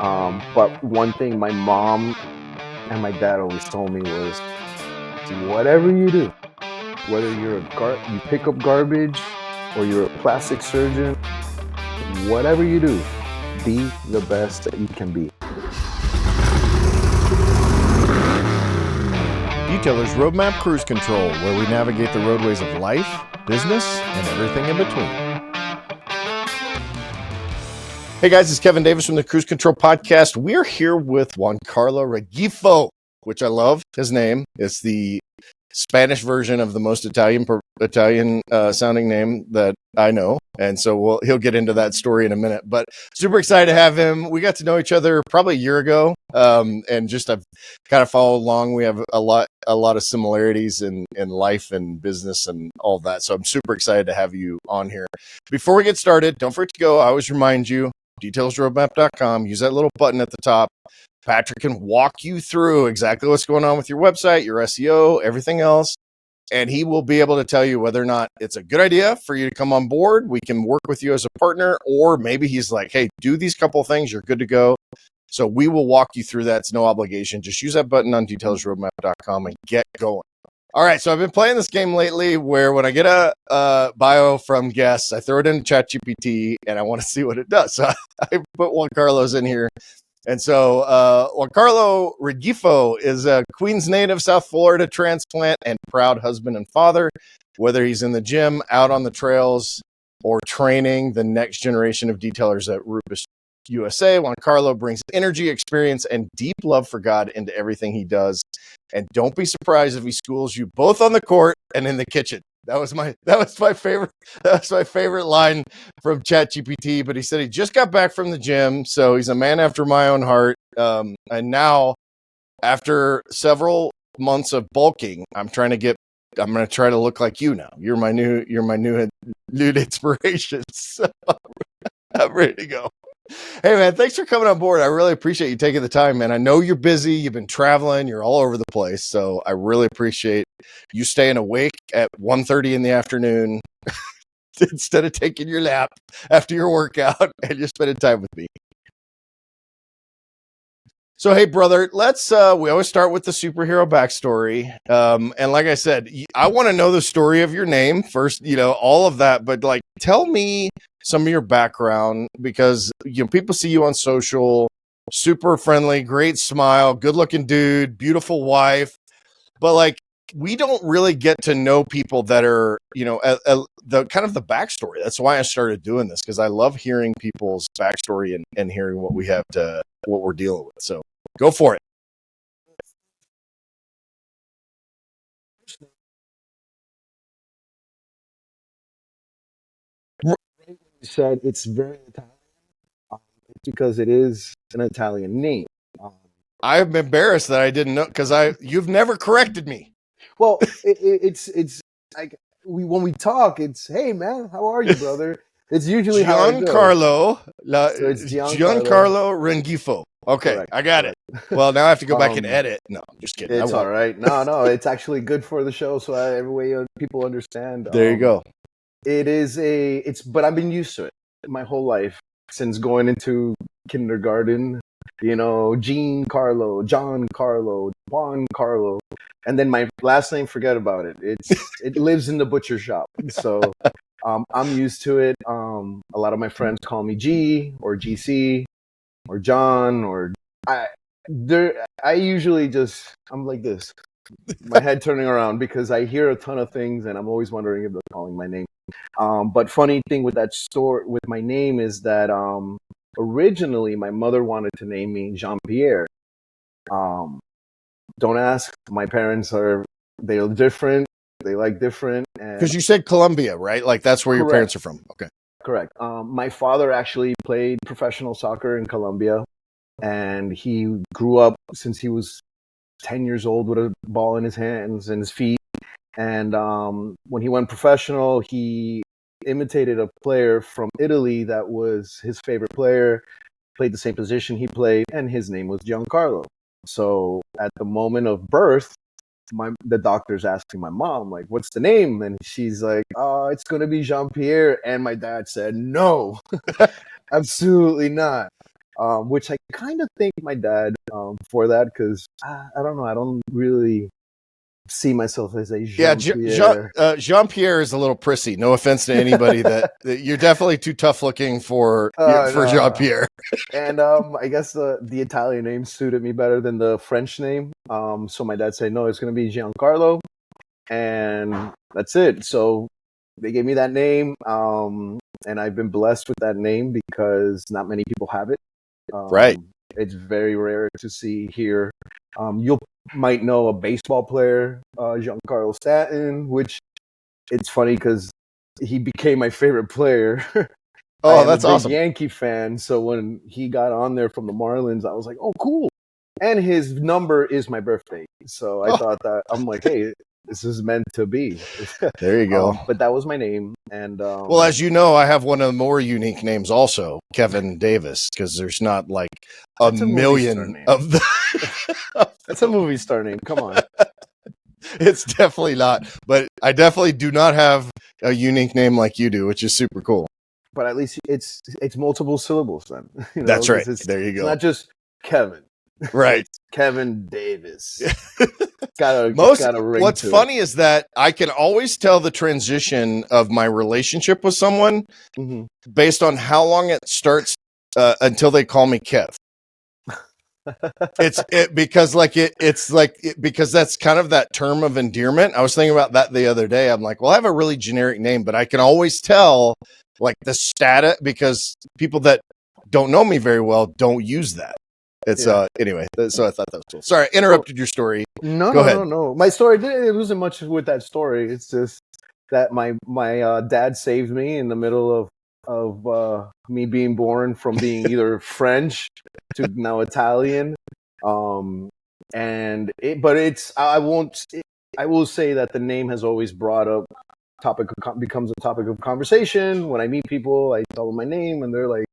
But one thing my mom and my dad always told me was, whatever you do, whether you pick up garbage or you're a plastic surgeon, whatever you do, be the best that you can be. Detailer's Roadmap Cruise Control, where we navigate the roadways of life, business, and everything in between. Hey guys, it's Kevin Davis from the Cruise Control Podcast. We're here with Giancarlo Rengifo, which I love his name. It's the Spanish version of the most Italian sounding name that I know. And so he'll get into that story in a minute, but super excited to have him. We got to know each other probably a year ago. And just I've kind of followed along. We have a lot of similarities in life and business and all that. So I'm super excited to have you on here. Before we get started, don't forget to go. I always remind you, detailsroadmap.com, use that little button at the top. Patrick can walk you through exactly what's going on with your website, your SEO, everything else. And he will be able to tell you whether or not it's a good idea for you to come on board. We can work with you as a partner, or maybe he's like, hey, do these couple things. You're good to go. So we will walk you through that. It's no obligation. Just use that button on detailsroadmap.com and get going. All right. So I've been playing this game lately where when I get a bio from guests, I throw it into ChatGPT and I want to see what it does. So I put Giancarlo's in here. And so Giancarlo Rengifo is a Queens native, South Florida transplant, and proud husband and father. Whether he's in the gym, out on the trails, or training the next generation of detailers at RUPES USA, Giancarlo brings energy, experience, and deep love for God into everything he does. And don't be surprised if he schools you both on the court and in the kitchen. That was my favorite line from ChatGPT. But he said he just got back from the gym, so he's a man after my own heart. And now, after several months of bulking, I'm going to try to look like you now. You're my new inspiration. So I'm ready to go. Hey man, thanks for coming on board. I really appreciate you taking the time, man. I know you're busy. You've been traveling. You're all over the place. So I really appreciate you staying awake at 1:30 in the afternoon instead of taking your nap after your workout and just spending time with me. So, hey, brother, we always start with the superhero backstory. And like I said, I want to know the story of your name first, all of that. But tell me some of your background, because, people see you on social, super friendly, great smile, good looking dude, beautiful wife. But we don't really get to know people that are, the kind of the backstory. That's why I started doing this, because I love hearing people's backstory and hearing what we're dealing with. So go for it. You said it's very Italian. It's because it is an Italian name. I'm embarrassed that I didn't know, because you've never corrected me. Well, it's like when we talk, it's, hey man, how are you, brother? It's usually Giancarlo. So it's Giancarlo Rengifo. Okay, correct, I got it. Well, now I have to go back and edit. No, I'm just kidding. It's all right. No, it's actually good for the show, so every way people understand. There you go. But I've been used to it my whole life since going into kindergarten. Giancarlo, John Carlo, Juan Carlo, and then my last name, forget about it. It lives in the butcher shop. So I'm used to it. A lot of my friends call me G or GC or John, or I usually I'm like this, my head turning around, because I hear a ton of things and I'm always wondering if they're calling my name. But funny thing with that story with my name is that originally my mother wanted to name me Jean-Pierre. Don't ask. My parents they're different. They like different. Because you said Colombia, right? That's where your parents are from. Okay. Correct. My father actually played professional soccer in Colombia, and he grew up since he was 10 years old with a ball in his hands and his feet. And when he went professional, he imitated a player from Italy that was his favorite player, played the same position he played, and his name was Giancarlo. So at the moment of birth, the doctor's asking my mom, what's the name? And she's like, it's going to be Jean-Pierre. And my dad said, no, absolutely not. which I kind of thank my dad for that because I don't know, I don't really see myself as a Jean-Pierre. Jean-Pierre is a little prissy. No offense to anybody that you're definitely too tough looking for No. Jean-Pierre. And I guess the Italian name suited me better than the French name. So my dad said, no, it's going to be Giancarlo. And that's it. So they gave me that name. And I've been blessed with that name because not many people have it. Right. It's very rare to see here. You might know a baseball player, Giancarlo Stanton, which it's funny because he became my favorite player. Oh, that's awesome. Yankee fan. So when he got on there from the Marlins, I was like, oh, cool. And his number is my birthday. So I thought that, I'm like, hey, this is meant to be. There you go. But that was my name. And well, as you know, I have one of the more unique names also, Kevin Davis, because there's not like a million of the. That's a movie star name. Come on. It's definitely not. But I definitely do not have a unique name like you do, which is super cool. But at least it's multiple syllables then. You know, that's right. There you go. It's not just Kevin. Right. It's Kevin Davis. What's funny is that I can always tell the transition of my relationship with someone based on how long it starts until they call me Kev. Because that's kind of that term of endearment. I was thinking about that the other day. I'm like, well, I have a really generic name, but I can always tell like the status because people that don't know me very well don't use that. It's anyway. So I thought that was cool. Sorry, I interrupted your story. Go ahead. No. My story it wasn't much with that story. It's just that my dad saved me in the middle of me being born from being either French to now Italian. I will say that the name has always becomes a topic of conversation. When I meet people, I tell them my name, and they're like,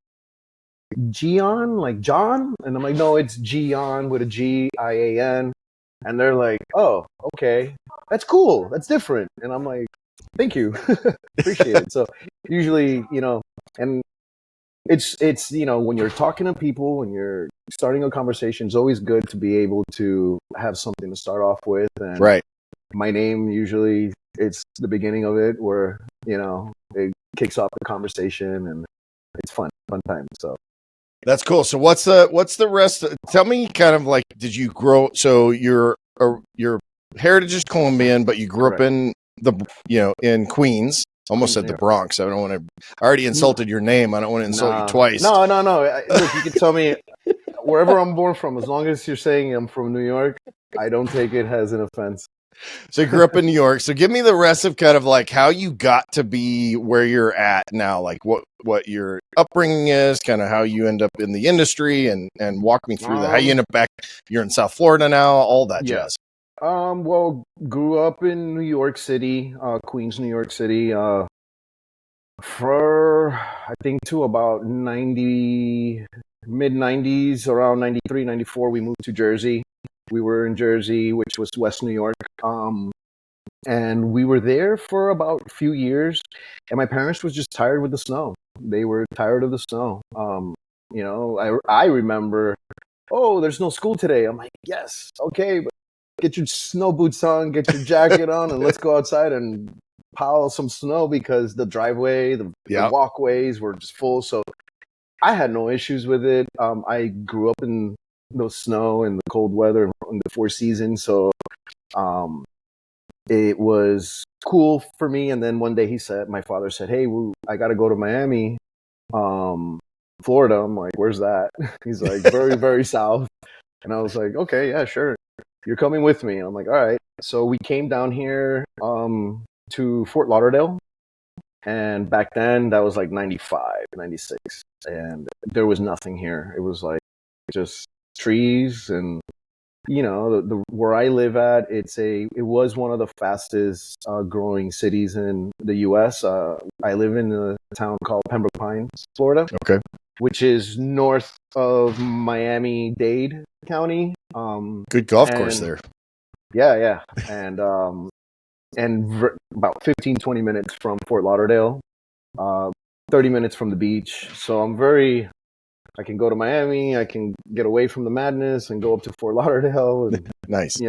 Gian, like John? And I'm like, no, it's Gian with a Gian. And they're like, oh, okay. That's cool. That's different. And I'm like, thank you. Appreciate it. So usually, and it's, when you're talking to people, when you're starting a conversation, it's always good to be able to have something to start off with. And right. My name, usually it's the beginning of it where, it kicks off the conversation and it's fun time. So. That's cool. So what's the rest? Tell me kind of like, did you grow? So your heritage is Colombian, but you grew up in in Queens. Almost said the Bronx. I don't want to. I already insulted your name. I don't want to insult you twice. No. Look, you can tell me wherever I'm born from, as long as you're saying I'm from New York, I don't take it as an offense. So you grew up in New York. So give me the rest of kind of like how you got to be where you're at now, like what your upbringing is, kind of how you end up in the industry, and walk me through that. How you end up back. You're in South Florida now, all that jazz. Well, grew up in New York City, Queens, New York City, for I think to about mid 90s, around 93, 94, we moved to Jersey. We were in Jersey, which was West New York. And we were there for about a few years. And my parents was just tired with the snow. They were tired of the snow. I remember, oh, there's no school today. I'm like, yes, okay, but get your snow boots on, get your jacket on, and let's go outside and pile some snow because the driveway, the walkways were just full. So I had no issues with it. I grew up in the snow and the cold weather in the Four Seasons. So it was cool for me. And then one day my father said, hey, I got to go to Miami, Florida. I'm like, where's that? He's like, very, very south. And I was like, okay, yeah, sure. You're coming with me. And I'm like, all right. So we came down here to Fort Lauderdale. And back then, that was like 95, 96. And there was nothing here. It was like just trees and the where I live at, it was one of the fastest growing cities in the U.S. I live in a town called Pembroke Pines, Florida, which is north of Miami-Dade County. Good golf course there. Yeah, and about 15, 20 minutes from Fort Lauderdale, 30 minutes from the beach. So I'm very I can go to Miami. I can get away from the madness and go up to Fort Lauderdale. And, Nice.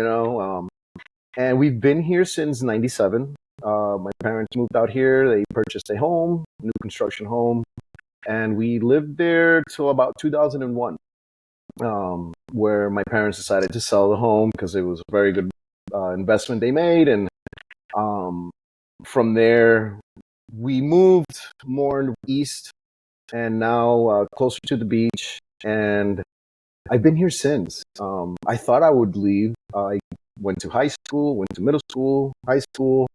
And we've been here since '97. My parents moved out here. They purchased a home, new construction home, and we lived there till about 2001, where my parents decided to sell the home because it was a very good investment they made. And from there, we moved more east and now closer to the beach. And I've been here since. I thought I would leave. I went to high school, went to middle school, high school.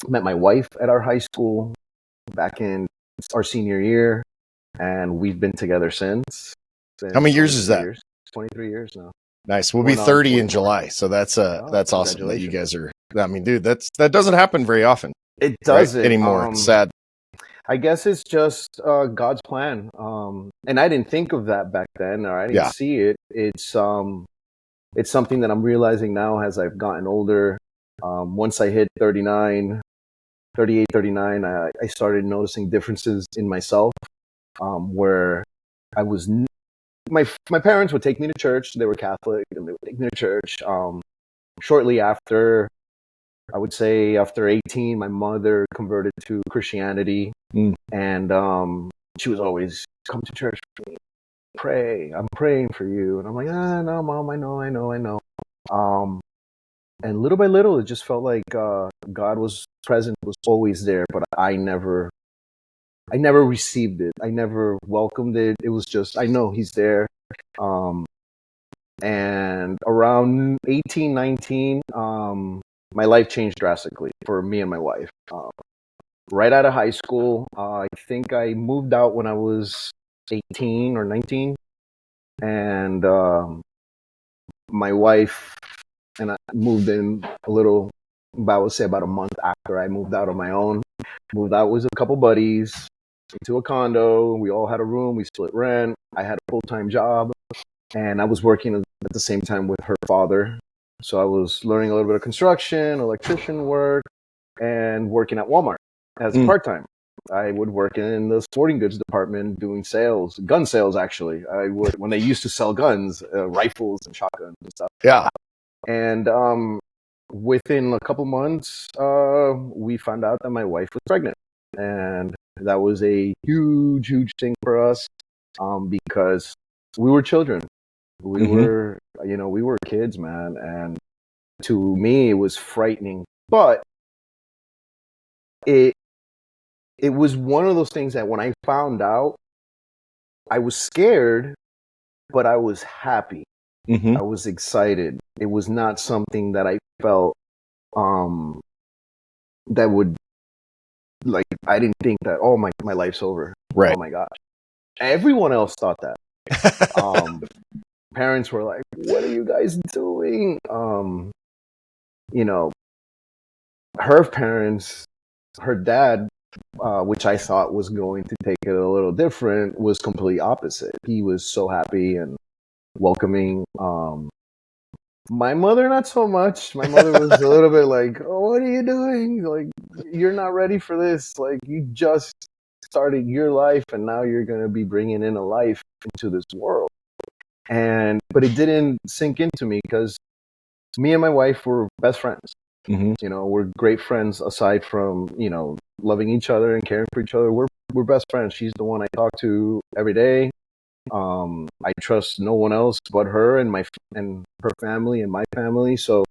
Met my wife at our high school back in our senior year, and we've been together since. How many years is that? 23 years now. Nice. We'll be 30 in July, so that's awesome that you guys are. I mean, dude, that doesn't happen very often. It doesn't anymore. It's sad. I guess it's just God's plan, and I didn't think of that back then, or I didn't see it. It's something that I'm realizing now as I've gotten older. Once I hit 39, 38, 39, I started noticing differences in myself, where I was. My parents would take me to church. They were Catholic, and they would take me to church. Shortly after, I would say after 18, my mother converted to Christianity, and she was always, come to church for me, pray. I'm praying for you, and I'm like, no, Mom, I know. And little by little, it just felt like God was present, was always there, but I never received it. I never welcomed it. It was just, I know He's there. And around 18, 19, my life changed drastically for me and my wife. Right out of high school, I think I moved out when I was 18 or 19. And my wife and I moved in I would say about a month after I moved out on my own. Moved out with a couple buddies into a condo. We all had a room. We split rent. I had a full-time job, and I was working at the same time with her father. So I was learning a little bit of construction, electrician work, and working at Walmart as part-time. I would work in the sporting goods department doing sales, gun sales actually. I would, when they used to sell guns, rifles and shotguns and stuff. Yeah. And within a couple months, we found out that my wife was pregnant. And that was a huge, huge thing for us, because we were children. We were kids, man. And to me, it was frightening. But it was one of those things that when I found out, I was scared, but I was happy. I was excited. It was not something that I felt that would, like, I didn't think that, oh, my life's over. Right. Oh my gosh. Everyone else thought that. Parents were like, what are you guys doing? Her parents, her dad, which I thought was going to take it a little different, was completely opposite. He was so happy and welcoming. My mother, not so much. My mother was a little bit like, oh, what are you doing? Like, you're not ready for this. Like, you just started your life, and now you're going to be bringing in a life into this world. But it didn't sink into me because me and my wife were best friends. We're great friends aside from, loving each other and caring for each other. We're best friends. She's the one I talk to every day. I trust no one else but her and her family and my family. So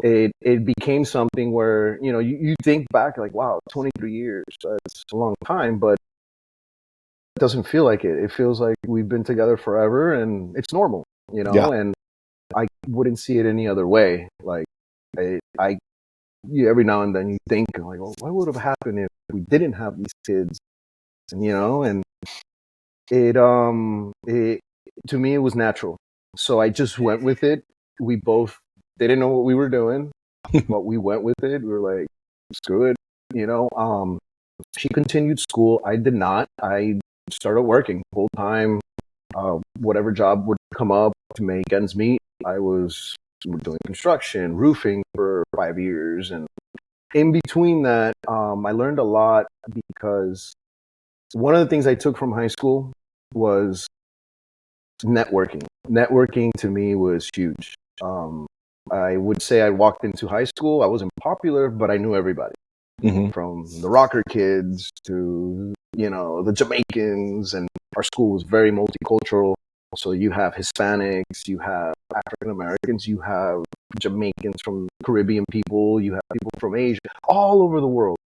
it became something where, you think back like, wow, 23 years, that's a long time, but it doesn't feel like it. It feels like we've been together forever and it's normal, and I wouldn't see it any other way. Like every now and then you think like, well, what would have happened if we didn't have these kids? And it to me, it was natural. So I just went with it. We both didn't know what we were doing, but we went with it. We were like, screw it. She continued school. I did not. I started working full time, whatever job would come up to make ends meet. I was doing construction, roofing for 5 years. And in between that, I learned a lot because one of the things I took from high school was networking. Networking to me was huge. I would say I walked into high school. I wasn't popular, but I knew everybody. Mm-hmm. From the rocker kids to, the Jamaicans. And our school was very multicultural. So you have Hispanics, you have African Americans, you have Jamaicans, from Caribbean people, you have people from Asia, all over the world.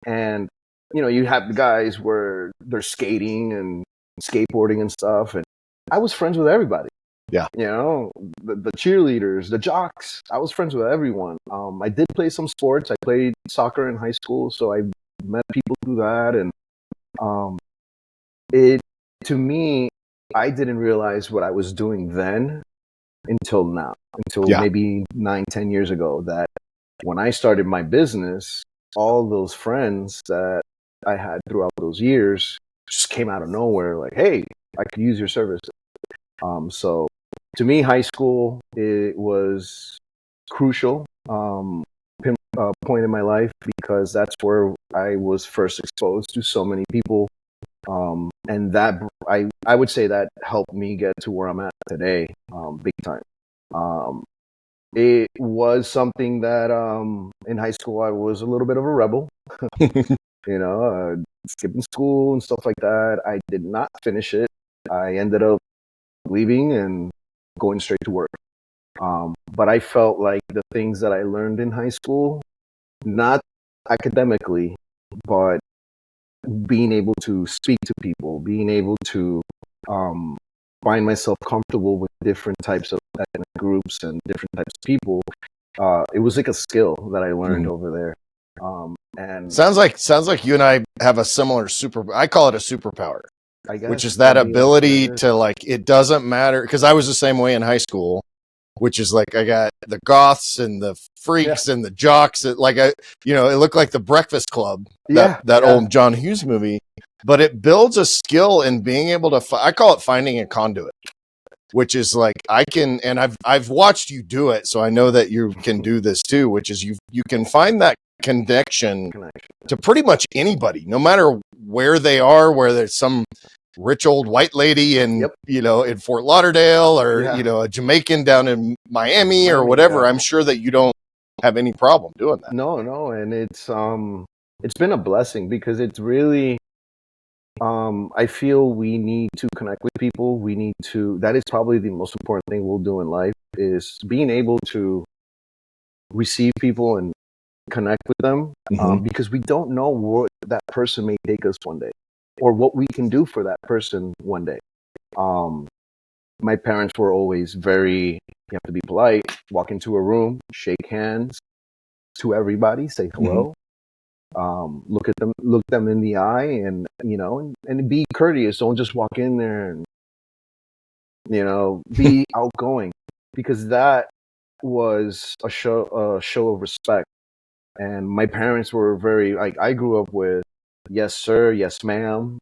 And, you have the guys where they're skating and skateboarding and stuff. And I was friends with everybody. Yeah. The cheerleaders, the jocks. I was friends with everyone. I did play some sports. I played soccer in high school, so I met people through that. And to me, I didn't realize what I was doing then until now, until maybe 9, 10 years ago, that when I started my business, all those friends that I had throughout those years just came out of nowhere, like, hey, I could use your service. So to me, high school, it was crucial point in my life, because that's where I was first exposed to so many people. And that I would say that helped me get to where I'm at today, big time. It was something that in high school I was a little bit of a rebel, skipping school and stuff like that. I did not finish it. I ended up leaving and going straight to work. But I felt like the things that I learned in high school, not academically, but being able to speak to people, being able to find myself comfortable with different types of ethnic groups and different types of people, it was like a skill that I learned over there. And sounds like you and I have a similar I call it a superpower, I guess, which is that ability to, like, it doesn't matter, because I was the same way in high school, which is like I got the goths and the freaks and the jocks that, like, it looked like the Breakfast Club, that old John Hughes movie. But it builds a skill in being able to I call it finding a conduit, which is like and I've watched you do it, so I know that you can do this too, which is you can find that connection to pretty much anybody, no matter where they are, where there's some rich old white lady in in Fort Lauderdale, or a Jamaican down in Miami or whatever. I'm sure that you don't have any problem doing that. No, and it's been a blessing, because it's really I feel we need to connect with people. That is probably the most important thing we'll do in life, is being able to receive people and connect with them, because we don't know what that person may take us one day, or what we can do for that person one day. My parents were always you have to be polite, walk into a room, shake hands to everybody, say hello, look them in the eye, and and be courteous. Don't just walk in there and be outgoing, because that was a show of respect. And my parents were very, like, I grew up with yes sir, yes ma'am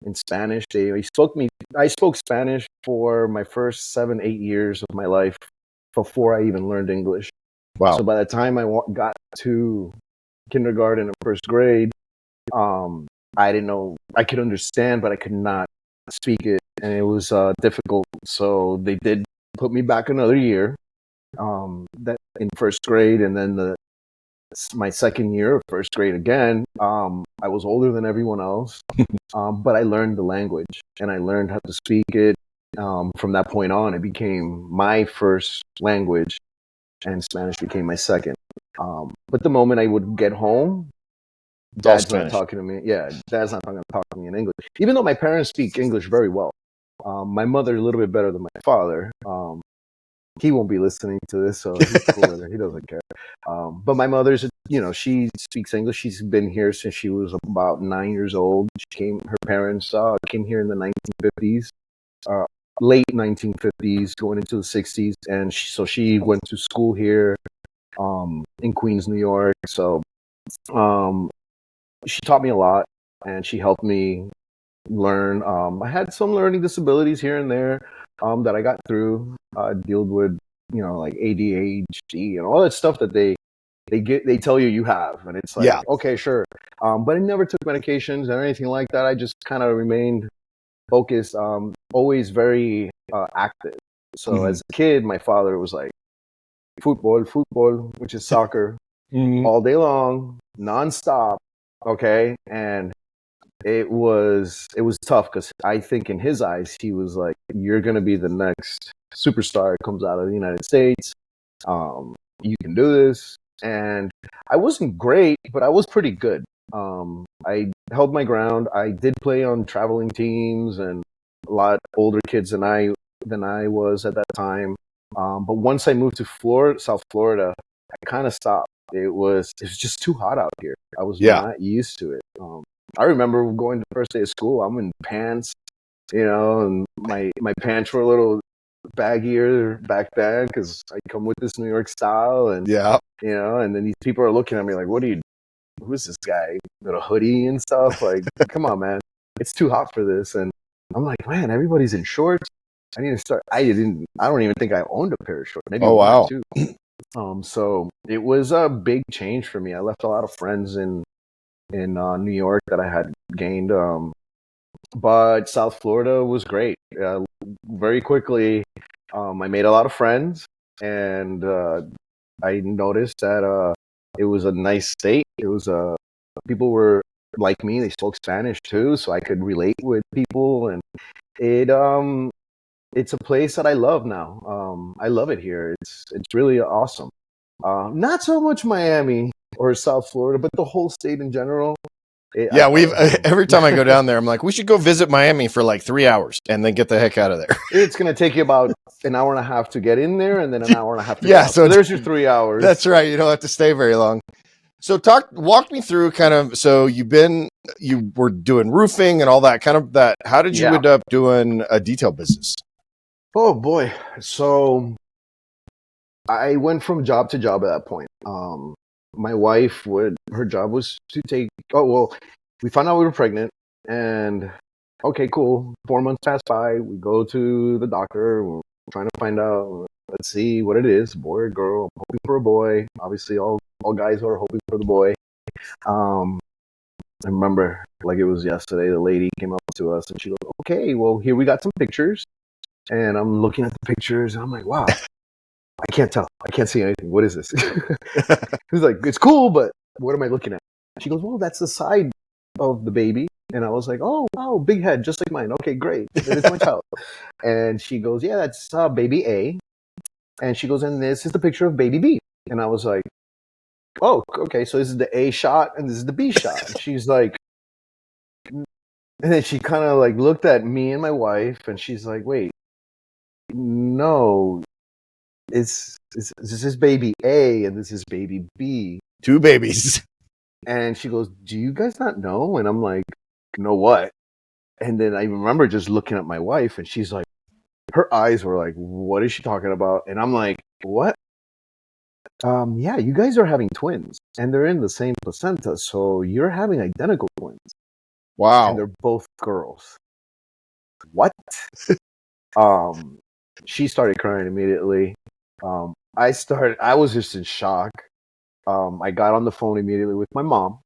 in Spanish. I spoke Spanish for my first 7, 8 years of my life before I even learned English. Wow. So by the time I got to kindergarten and first grade, I didn't know. I could understand, but I could not speak it, and it was difficult. So they did put me back another year, that in first grade, and then my second year of first grade again. I was older than everyone else, but I learned the language, and I learned how to speak it. From that point on, it became my first language, and Spanish became my second. But the moment I would get home, Dad's not talking to me. Yeah, Dad's not going to talk to me in English. Even though my parents speak English very well. My mother a little bit better than my father. He won't be listening to this, so he's cool with it. He doesn't care. But my mother's, she speaks English. She's been here since she was about 9 years old. Her parents came here in the 1950s, late 1950s, going into the 60s. And so she went to school here in Queens, New York. So she taught me a lot, and she helped me learn. I had some learning disabilities here and there that I got through. Dealt with, like ADHD and all that stuff that they tell you have, and it's like, okay, sure. But I never took medications or anything like that. I just kind of remained focused, always very active. So as a kid, my father was like, football, which is soccer, all day long, nonstop. Okay. And it was tough because I think in his eyes, he was like, you're going to be the next superstar that comes out of the United States. You can do this. And I wasn't great, but I was pretty good. I held my ground. I did play on traveling teams and a lot older kids than I was at that time. But once I moved to Florida, South Florida, I kind of stopped. It was just too hot out here. I was not used to it. I remember going to the first day of school. I'm in pants, and my pants were a little baggier back then because I come with this New York style, and and then these people are looking at me like, who's this guy with a hoodie and stuff? Like, come on, man, it's too hot for this. And I'm like, man, everybody's in shorts. I need to start. I don't even think I owned a pair of shorts. Maybe one or two. So it was a big change for me. I left a lot of friends in New York that I had gained. But South Florida was great. Very quickly, I made a lot of friends, and I noticed that it was a nice state. It was people were like me. They spoke Spanish too, so I could relate with people, and it's a place that I love now. I love it here. It's really awesome. Not so much Miami or South Florida, but the whole state in general. Every time I go down there, I'm like, we should go visit Miami for like 3 hours and then get the heck out of there. It's going to take you about an hour and a half to get in there and then an hour and a half to get out. So there's your 3 hours. That's right. You don't have to stay very long. So walk me through kind of, so you were doing roofing and all that kind of that. How did you end up doing a detail business? Oh boy. So I went from job to job at that point. My wife her job was to we found out we were pregnant, and okay, cool. 4 months passed by. We go to the doctor. We're trying to find out, let's see what it is, boy or girl. I'm hoping for a boy. Obviously, all guys are hoping for the boy. I remember like it was yesterday, the lady came up to us and she goes, okay, well, here we got some pictures. And I'm looking at the pictures and I'm like, wow, I can't tell. I can't see anything. What is this? He's like, it's cool, but what am I looking at? She goes, well, that's the side of the baby. And I was like, oh, wow, big head, just like mine. Okay, great. That is my child. And she goes, yeah, that's baby A. And she goes, and this is the picture of baby B. And I was like, oh, okay, so this is the A shot and this is the B shot. And she's like, and then she kind of like looked at me and my wife and she's like, wait, no, this is baby A and this is baby B. 2 babies. And she goes, do you guys not know? And I'm like, know what? And then I remember just looking at my wife and she's like, her eyes were like, what is she talking about? And I'm like, what? Yeah, you guys are having twins and they're in the same placenta. So you're having identical twins. Wow. And they're both girls. What? She started crying immediately. I was just in shock. I got on the phone immediately with my mom,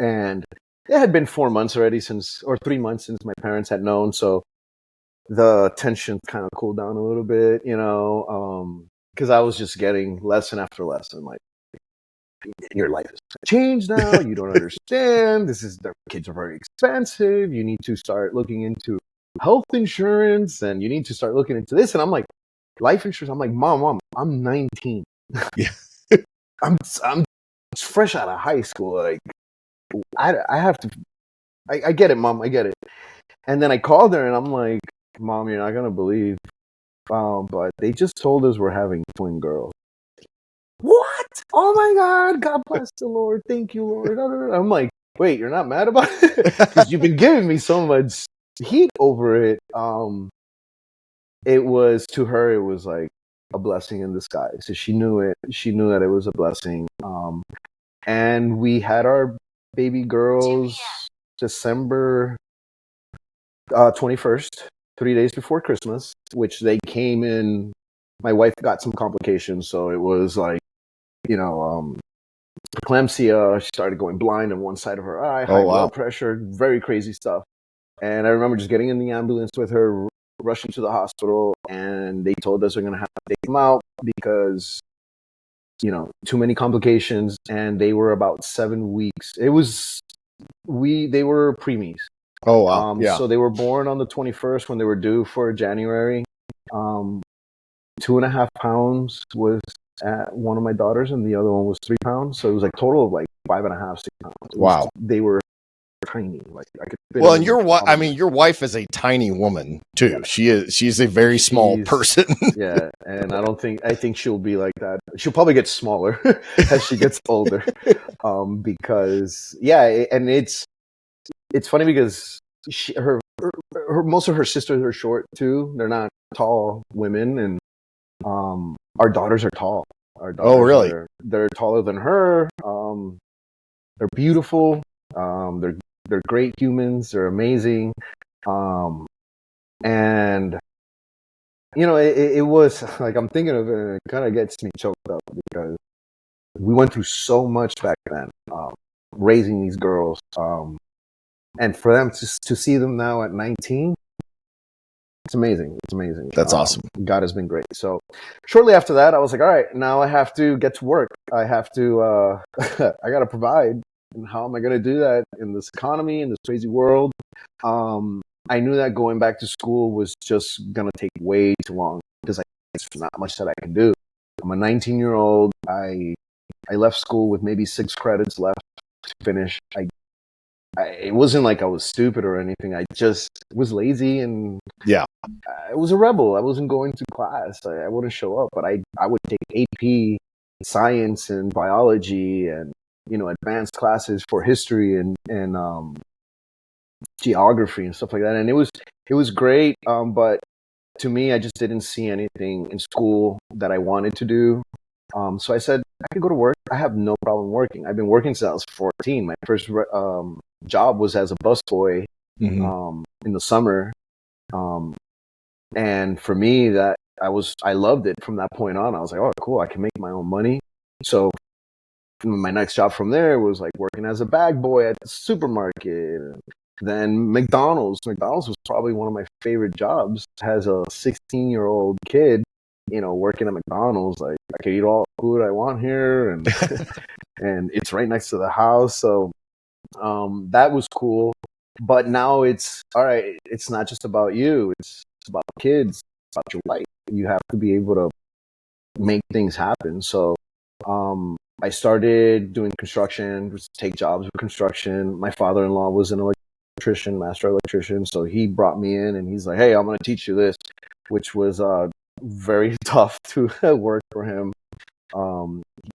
and it had been 4 months already or 3 months since my parents had known. So the tension kind of cooled down a little bit, because I was just getting lesson after lesson. Like, your life has changed now. You don't understand. The kids are very expensive. You need to start looking into health insurance, and you need to start looking into this. And I'm like, life insurance. I'm like, mom, I'm 19. Yeah. I'm fresh out of high school. Like, I have to. I get it, mom. I get it. And then I called her, and I'm like, mom, you're not gonna believe, but they just told us we're having twin girls. What? Oh my God! God bless the Lord. Thank you, Lord. I'm like, wait, you're not mad about it? Because you've been giving me so much heat over it. It was, to her, it was like a blessing in disguise. So she knew it. She knew that it was a blessing. And we had our baby girls December 21st, 3 days before Christmas, which they came in. My wife got some complications, so it was like, preeclampsia. She started going blind on one side of her eye, high blood pressure, very crazy stuff. And I remember just getting in the ambulance with her, rushing to the hospital, and they told us we're going to have to take him out because, too many complications. And they were about 7 weeks. They were preemies. Oh, wow. Yeah. So they were born on the 21st when they were due for January. 2.5 pounds was at one of my daughters, and the other one was 3 pounds. So it was like total of like 5.5, 6 pounds. Wow. They were tiny. Like I could fit. Well, and your wife is a tiny woman too. Yeah. She's a very small person. Yeah, and I think she'll be like that. She'll probably get smaller as she gets older. Because and it's funny because her most of her sisters are short too. They're not tall women, and our daughters are tall. Oh, really? They're taller than her. They're beautiful. They're great humans. They're amazing. And it was like, I'm thinking of it, and it kind of gets me choked up because we went through so much back then, raising these girls. And for them to see them now at 19, it's amazing. It's amazing. That's awesome. God has been great. So shortly after that, I was like, all right, now I have to get to work. I have to, I got to provide. And how am I going to do that in this economy, in this crazy world? I knew that going back to school was just going to take way too long because it's not much that I can do. I'm a 19-year-old. I left school with maybe 6 credits left to finish. It wasn't like I was stupid or anything. I just was lazy, and I was a rebel. I wasn't going to class. I wouldn't show up, but I would take AP, science, and biology, and advanced classes for history and geography and stuff like that. And it was great. But to me, I just didn't see anything in school that I wanted to do. So I said, I could go to work. I have no problem working. I've been working since I was 14. My first job was as a busboy in the summer. And for me, I loved it from that point on. I was like, oh, cool. I can make my own money. So my next job from there was like working as a bag boy at the supermarket. Then McDonald's. McDonald's was probably one of my favorite jobs. As a 16-year-old kid, working at McDonald's, like I could eat all the food I want here, and and it's right next to the house. So that was cool. But now it's all right. It's not just about you. It's about kids. It's about your life. You have to be able to make things happen. So I started doing construction, take jobs with construction. My father-in-law was an electrician, master electrician. So he brought me in, and he's like, hey, I'm going to teach you this, which was very tough to work for him.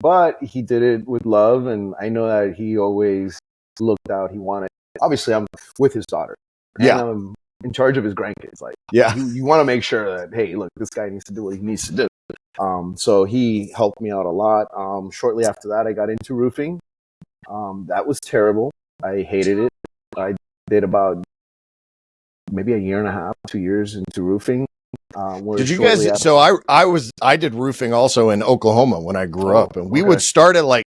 But he did it with love. And I know that he always looked out. Obviously I'm with his daughter. Yeah. And I'm in charge of his grandkids. Like, you want to make sure that, hey, look, this guy needs to do what he needs to do. So he helped me out a lot. Shortly after that, I got into roofing. That was terrible. I hated it. I did about maybe a year and a half, 2 years into roofing. Did you guys? After, so I did roofing also in Oklahoma when I grew up, and we would start at like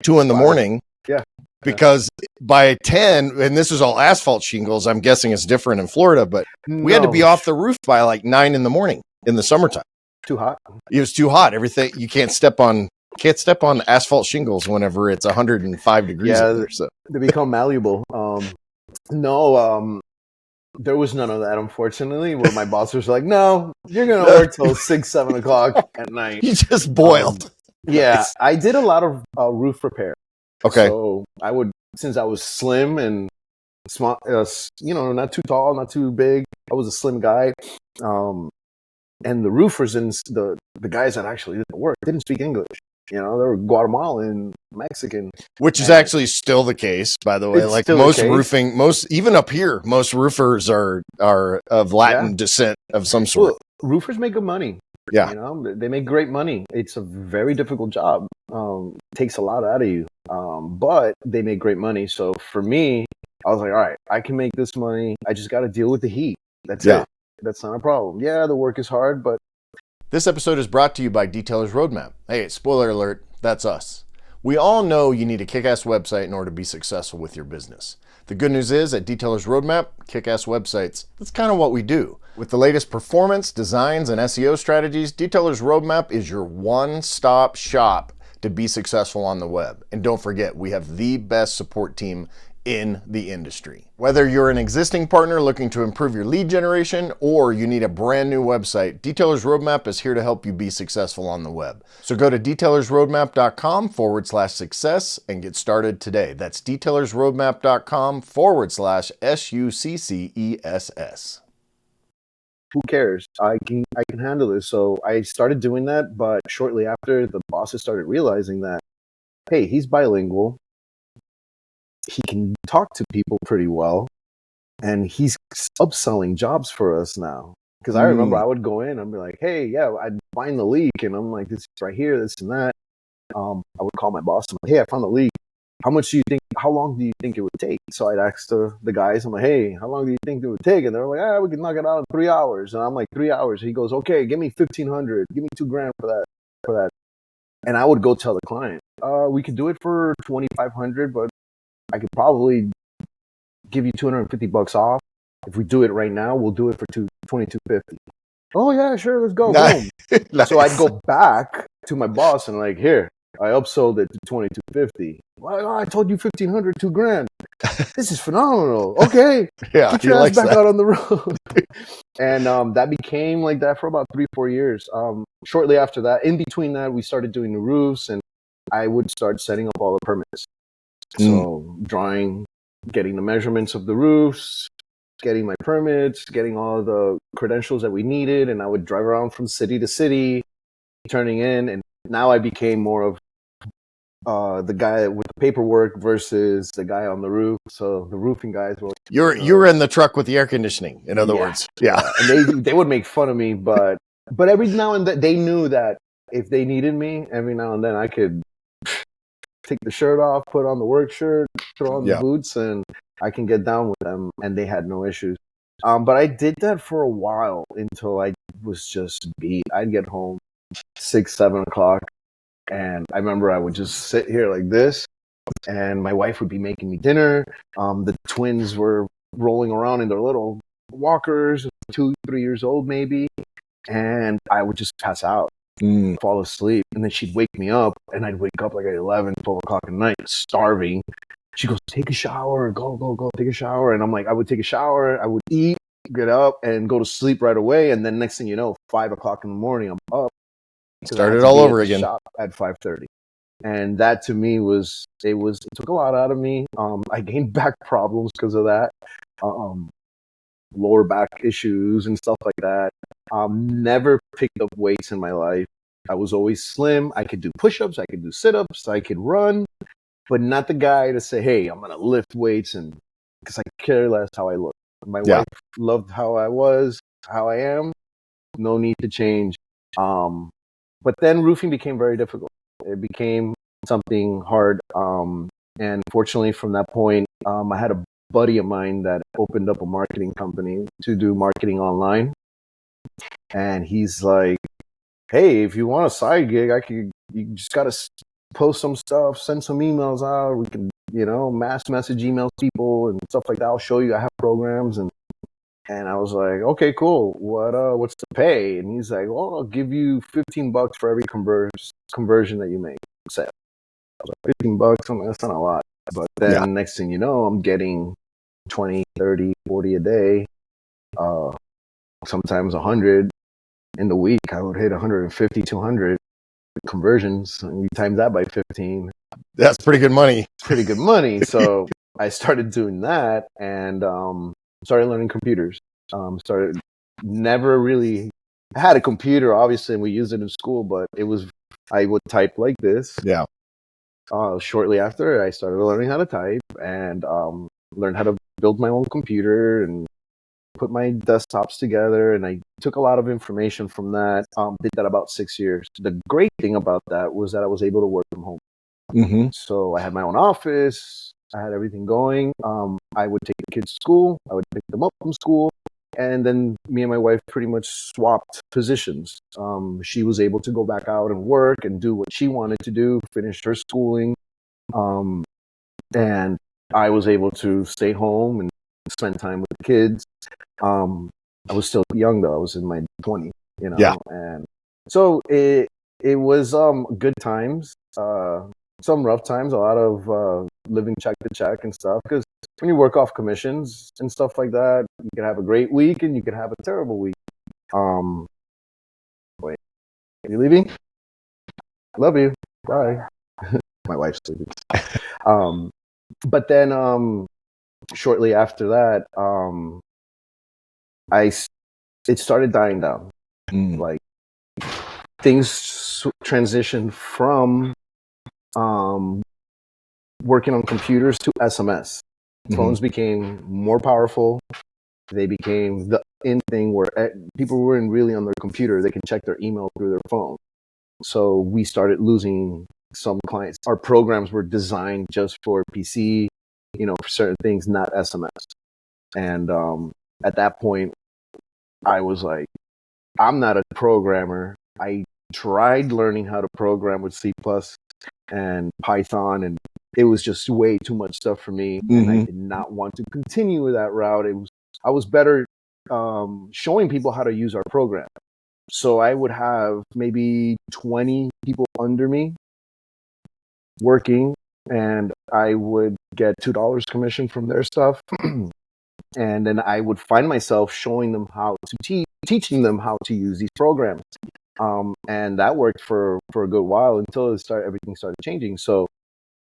2 a.m. Yeah. Because by 10, and this is all asphalt shingles, I'm guessing it's different in Florida, but we had to be off the roof by like 9 a.m. in the summertime. Too hot. It was too hot. Everything, you can't step on asphalt shingles whenever it's 105 degrees. Yeah, there, so they become malleable. There was none of that, unfortunately, where my boss was like, no, you're going to work till 6, 7 o'clock at night. You just boiled. Yeah, Nice. I did a lot of roof repair. Okay. So since I was slim and small, not too tall, not too big, I was a slim guy. And the roofers and the guys that actually did the work didn't speak English. They were Guatemalan, Mexican. Which is actually still the case, by the way. Like most roofing, even up here, most roofers are of Latin descent of some sort. Well, roofers make good money. Yeah. They make great money. It's a very difficult job. Takes a lot out of you. But they make great money. So for me, I was like, all right, I can make this money. I just got to deal with the heat. That's it. That's not a problem. Yeah, the work is hard, but... This episode is brought to you by Detailer's Roadmap. Hey, spoiler alert, that's us. We all know you need a kick-ass website in order to be successful with your business. The good news is at Detailer's Roadmap, kick-ass websites. That's kind of what we do. With the latest performance, designs, and SEO strategies, Detailer's Roadmap is your one-stop shop to be successful on the web. And don't forget, we have the best support team in the industry. Whether you're an existing partner looking to improve your lead generation or you need a brand new website, Detailer's Roadmap is here to help you be successful on the web. So go to detailersroadmap.com/success and get started today. That's detailersroadmap.com/SUCCESS. Who cares? I can handle this. So I started doing that, but shortly after, the bosses started realizing that, hey, he's bilingual. He can talk to people pretty well, and he's upselling jobs for us now. Because I remember I would go in and be like, hey, yeah, I'd find the leak, and I'm like, this is right here, this and that. I would call my boss and I'm like, hey, I found the leak. How long do you think it would take? So I'd ask the guys, I'm like, hey, how long do you think it would take? And they're like, we can knock it out in 3 hours. And I'm like, 3 hours. He goes, okay, give me $1,500, give me $2,000 for that. And I would go tell the client, we could do it for $2,500, but I could probably give you $250 off. If we do it right now, we'll do it for $2,250. Oh yeah, sure, let's go. Boom. Nice. So I'd go back to my boss and like, here, I upsold it to $2,250. Well, I told you $1,500, $2,000. This is phenomenal. Okay, Yeah, get he your ass likes back that. out on the road. And that became like that for about 3-4 years. Shortly after that, in between that, we started doing the roofs, and I would start setting up all the permits. So drawing, getting the measurements of the roofs, getting my permits, getting all the credentials that we needed, and I would drive around from city to city, turning in. And now I became more of the guy with the paperwork versus the guy on the roof. So the roofing guys were, You're in the truck with the air conditioning, in other words. Yeah. And they would make fun of me, but every now and then they knew that if they needed me, every now and then I could take the shirt off, put on the work shirt, throw on the boots, and I can get down with them, and they had no issues. But I did that for a while until I was just beat. I'd get home 6-7 o'clock, and I remember I would just sit here like this, and my wife would be making me dinner. The twins were rolling around in their little walkers, 2-3 years old maybe, and I would just pass out. Fall asleep, and then she'd wake me up, and I'd wake up like at 11, 12 o'clock at night, starving. She goes, take a shower, go, take a shower. And I'm like, I would take a shower, I would eat, get up, and go to sleep right away. And then next thing you know, 5 o'clock in the morning, I'm up. Started all over again. Shop at 5:30. And that to me it took a lot out of me. I gained back problems because of that. Lower back issues and stuff like that. Never picked up weights in my life. I was always slim. I could do push-ups, I could do sit-ups, I could run, but not the guy to say, hey, I'm going to lift weights, and because I care less how I look. My wife loved how I was, how I am. No need to change. But then roofing became very difficult. It became something hard. And fortunately, from that point, I had a buddy of mine that opened up a marketing company to do marketing online. And he's like, hey, if you want a side gig, you just got to post some stuff, send some emails out. We can, mass message emails people and stuff like that. I'll show you. I have programs. And I was like, okay, cool. What's the pay? And he's like, well, I'll give you $15 for every conversion that you make. So I was like, $15? I'm like, that's not a lot. But then next thing you know, I'm getting 20, 30, 40 a day, sometimes 100 in the week. I would hit 150, 200 conversions, and you times that by 15. That's pretty good money. Pretty good money. So I started doing that and started learning computers. Never really had a computer, obviously, and we used it in school, but I would type like this. Yeah. Shortly after, I started learning how to type and learned how to build my own computer and put my desktops together. And I took a lot of information from that. Did that about 6 years. The great thing about that was that I was able to work from home. Mm-hmm. So I had my own office. I had everything going. I would take the kids to school. I would pick them up from school. And then me and my wife pretty much swapped positions. She was able to go back out and work and do what she wanted to do, finish her schooling. And I was able to stay home and spend time with the kids. I was still young though. I was in my 20s, Yeah. and so it was good times, some rough times, a lot of living check to check and stuff. Because when you work off commissions and stuff like that, you can have a great week and you can have a terrible week. Wait, are you leaving? Love you. Bye. My wife's leaving. But then shortly after that, it started dying down. Like things transitioned from working on computers to SMS. Phones became more powerful. They became the in thing where people weren't really on their computer. They can check their email through their phone. So we started losing some clients. Our programs were designed just for PC, for certain things, not SMS. And at that point, I was like, I'm not a programmer. I tried learning how to program with C plus and Python, and it was just way too much stuff for me. And I did not want to continue with that route. I was better showing people how to use our program. So I would have maybe 20 people under me working, and I would get $2 commission from their stuff. And then I would find myself showing them how to teaching them how to use these programs. And that worked for a good while until everything started changing. So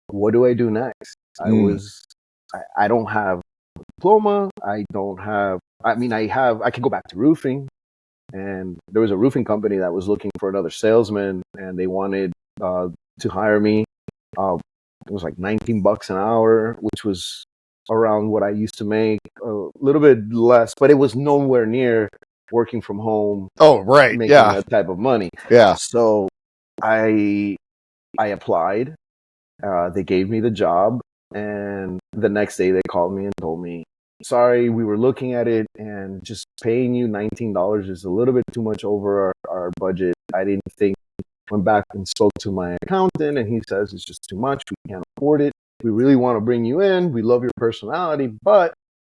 what do I do next? I don't have a diploma. I could go back to roofing. And there was a roofing company that was looking for another salesman, and they wanted to hire me. It was like $19 an hour, which was around what I used to make, a little bit less, but it was nowhere near working from home. Oh, right. Making Yeah. that type of money. Yeah. So I applied. They gave me the job, and the next day they called me and told me, sorry, we were looking at it, and just paying you $19 is a little bit too much over our budget. I didn't think. Went back and spoke to my accountant, and he says it's just too much. We can't afford it. We really want to bring you in. We love your personality, but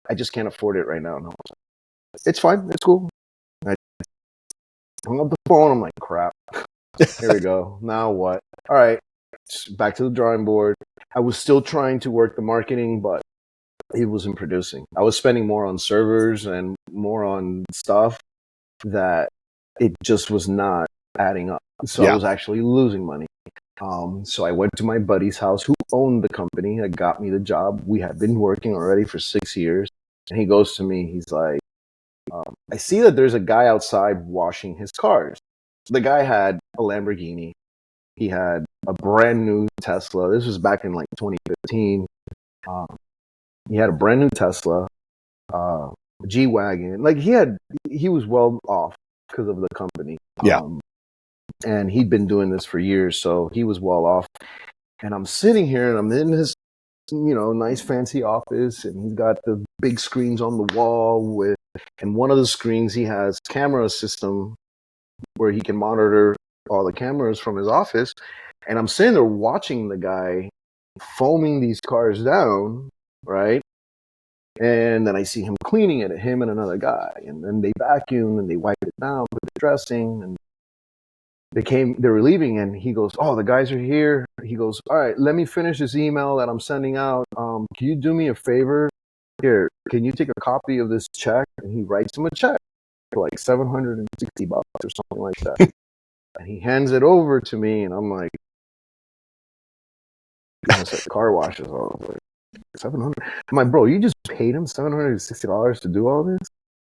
I just can't afford it right now. No, it's fine. It's cool. I hung up the phone. I'm like, crap. Here we go. Now what? All right. Back to the drawing board. I was still trying to work the marketing, but it wasn't producing. I was spending more on servers and more on stuff that it just was not adding up. So I was actually losing money. So I went to my buddy's house who owned the company that got me the job. We had been working already for 6 years. And he goes to me, he's like, I see that there's a guy outside washing his cars. The guy had a Lamborghini. He had a brand new Tesla. This was back in like 2015. He had a brand new Tesla, G-Wagon. Like he was well off because of the company. And he'd been doing this for years, so he was well off. And I'm sitting here and I'm in his, nice fancy office, and he's got the big screens on the wall and one of the screens he has camera system where he can monitor all the cameras from his office. And I'm sitting there watching the guy foaming these cars down, right? And then I see him cleaning it, him and another guy. And then they vacuum and they wipe it down, put the dressing, and they were leaving, and he goes, oh, the guys are here. He goes, all right, let me finish this email that I'm sending out. Can you do me a favor? Here, can you take a copy of this check? And he writes him a check for like $760 or something like that. And he hands it over to me, and I'm like, I said, car washes. I was like, 700. I'm like, bro, you just paid him $760 to do all this?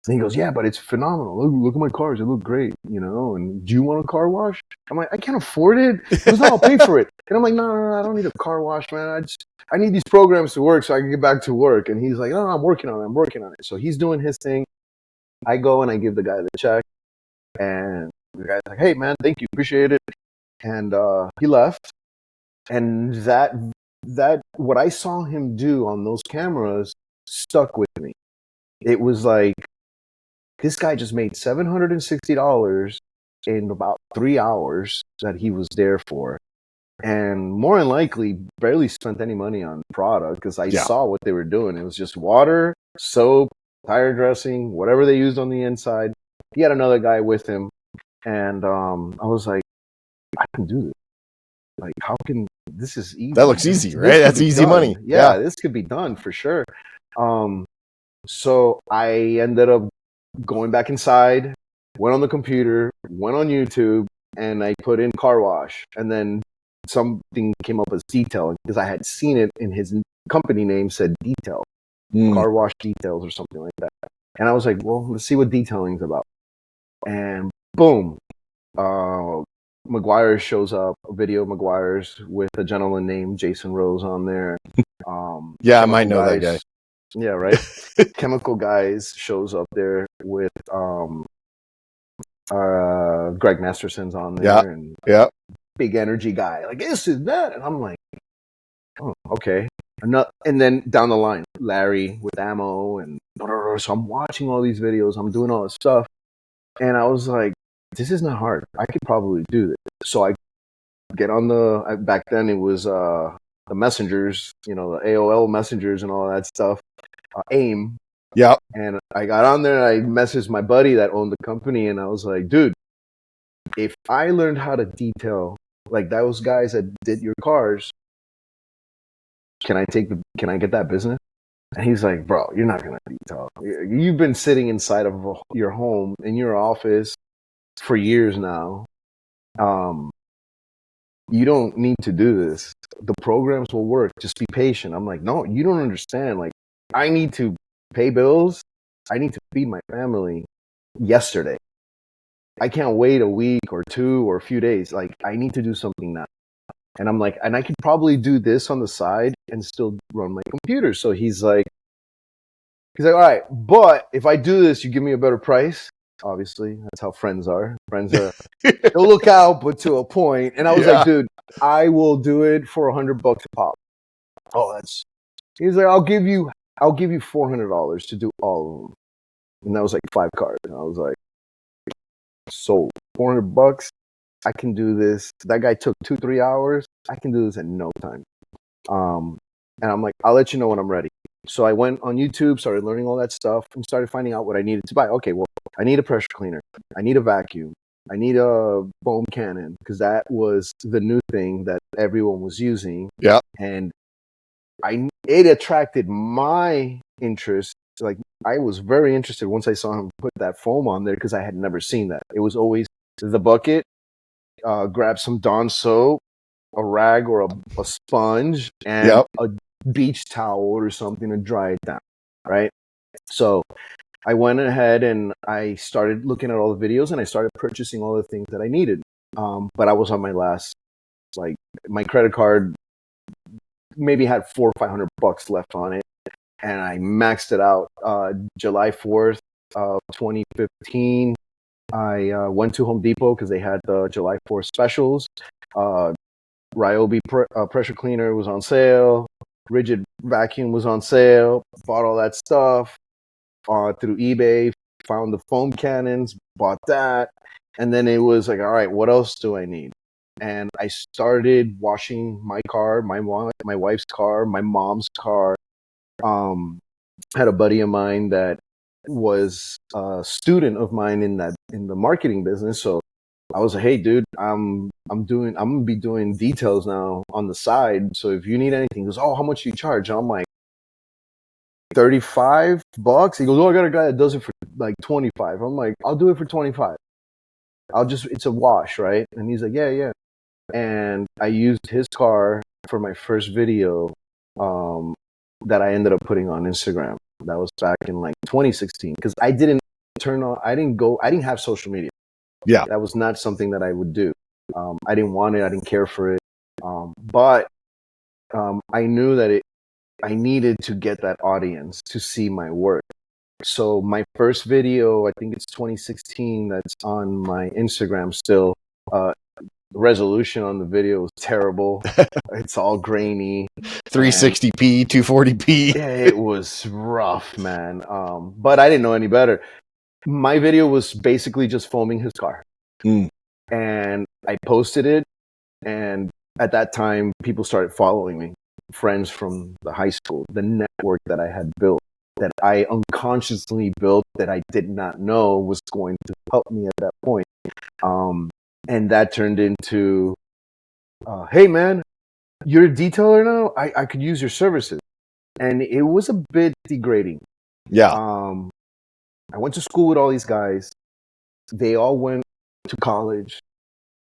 And he goes, yeah, but it's phenomenal. Look at my cars. They look great, and do you want a car wash? I'm like, I can't afford it. He goes, no, I'll pay for it. And I'm like, no, I don't need a car wash, man. I need these programs to work so I can get back to work. And he's like, no, I'm working on it. So he's doing his thing. I go and I give the guy the check. And the guy's like, hey, man, thank you. Appreciate it. And he left. And that what I saw him do on those cameras stuck with me. It was like, this guy just made $760 in about 3 hours that he was there for. and more than likely barely spent any money on product because I Yeah. saw what they were doing. It was just water, soap, tire dressing, whatever they used on the inside. He had another guy with him, and I was like, I can do this. Like, how can this is easy? That looks easy, right? That's easy done. money. Yeah, this could be done for sure. So I ended up going back inside, went on the computer, went on YouTube, and I put in car wash. And then something came up as detailing because I had seen it in his company name said detail, car wash details or something like that. And I was like, well, let's see what detailing's about. And boom, McGuire's shows up, a video of McGuire's with a gentleman named Jason Rose on there. Yeah, I might know that guy. Yeah, right. Chemical Guys shows up there with Greg Masterson's on there, and Big Energy Guy, like this is that, and I'm like, oh, okay. And then down the line, Larry with ammo, and so I'm watching all these videos, I'm doing all this stuff, and I was like, this is not hard. I could probably do this. So I get on back then it was the messengers, the AOL messengers and all that stuff, AIM. Yeah. And I got on there and I messaged my buddy that owned the company, and I was like, dude, if I learned how to detail like those guys that did your cars, can I get that business? And he's like, bro, you're not gonna detail. You've been sitting inside of your home in your office for years now. You don't need to do this. The programs will work. Just be patient. I'm like, no, you don't understand. Like, I need to pay bills. I need to feed my family yesterday. I can't wait a week or two or a few days. Like, I need to do something now. And I'm like, and I could probably do this on the side and still run my computer. So he's like, all right, but if I do this, you give me a better price. Obviously, that's how friends are. Friends are, they'll look out, but to a point. And I was like, dude, I will do it for $100 a pop. Oh, he's like, I'll give you $400 to do all of them. And that was like 5 cars. And I was like, sold. $400. I can do this. That guy took 2-3 hours. I can do this in no time. And I'm like, I'll let you know when I'm ready. So I went on YouTube, started learning all that stuff, and started finding out what I needed to buy. Okay, well, I need a pressure cleaner. I need a vacuum. I need a foam cannon because that was the new thing that everyone was using. Yeah. And it attracted my interest. Like, I was very interested once I saw him put that foam on there because I had never seen that. It was always the bucket, grab some Dawn soap, a rag or a sponge, and a beach towel or something to dry it down, right? So I went ahead and I started looking at all the videos and I started purchasing all the things that I needed. But I was on my last, like, my credit card maybe had $400 or $500 left on it, and I maxed it out. July 4th of 2015, I went to Home Depot because they had the July 4th specials. Ryobi pressure cleaner was on sale. Rigid vacuum was on sale. Bought all that stuff through eBay. Found the foam cannons. Bought that. And then it was like, all right, what else do I need? And I started washing my car, my wife's car, my mom's car. Had a buddy of mine that was a student of mine in the marketing business. So I was like, hey, dude, I'm gonna be doing details now on the side. So if you need anything, he goes, oh, how much do you charge? And I'm like, $35. He goes, oh, I got a guy that does it for like 25. I'm like, I'll do it for 25. It's a wash, right? And he's like, yeah. And I used his car for my first video that I ended up putting on Instagram. That was back in like 2016 because I didn't have social media. Yeah. That was not something that I would do. I didn't want it. I didn't care for it. But I knew that I needed to get that audience to see my work. So my first video, I think it's 2016, that's on my Instagram still. The resolution on the video is terrible. It's all grainy. 360p, 240p. It was rough, man. But I didn't know any better. My video was basically just foaming his car. And I posted it, and at that time, people started following me, friends from the high school, the network that I had built, that I unconsciously built, that I did not know was going to help me at that point. And that turned into, hey man, you're a detailer now? I could use your services. And it was a bit degrading. Yeah. I went to school with all these guys. They all went to college,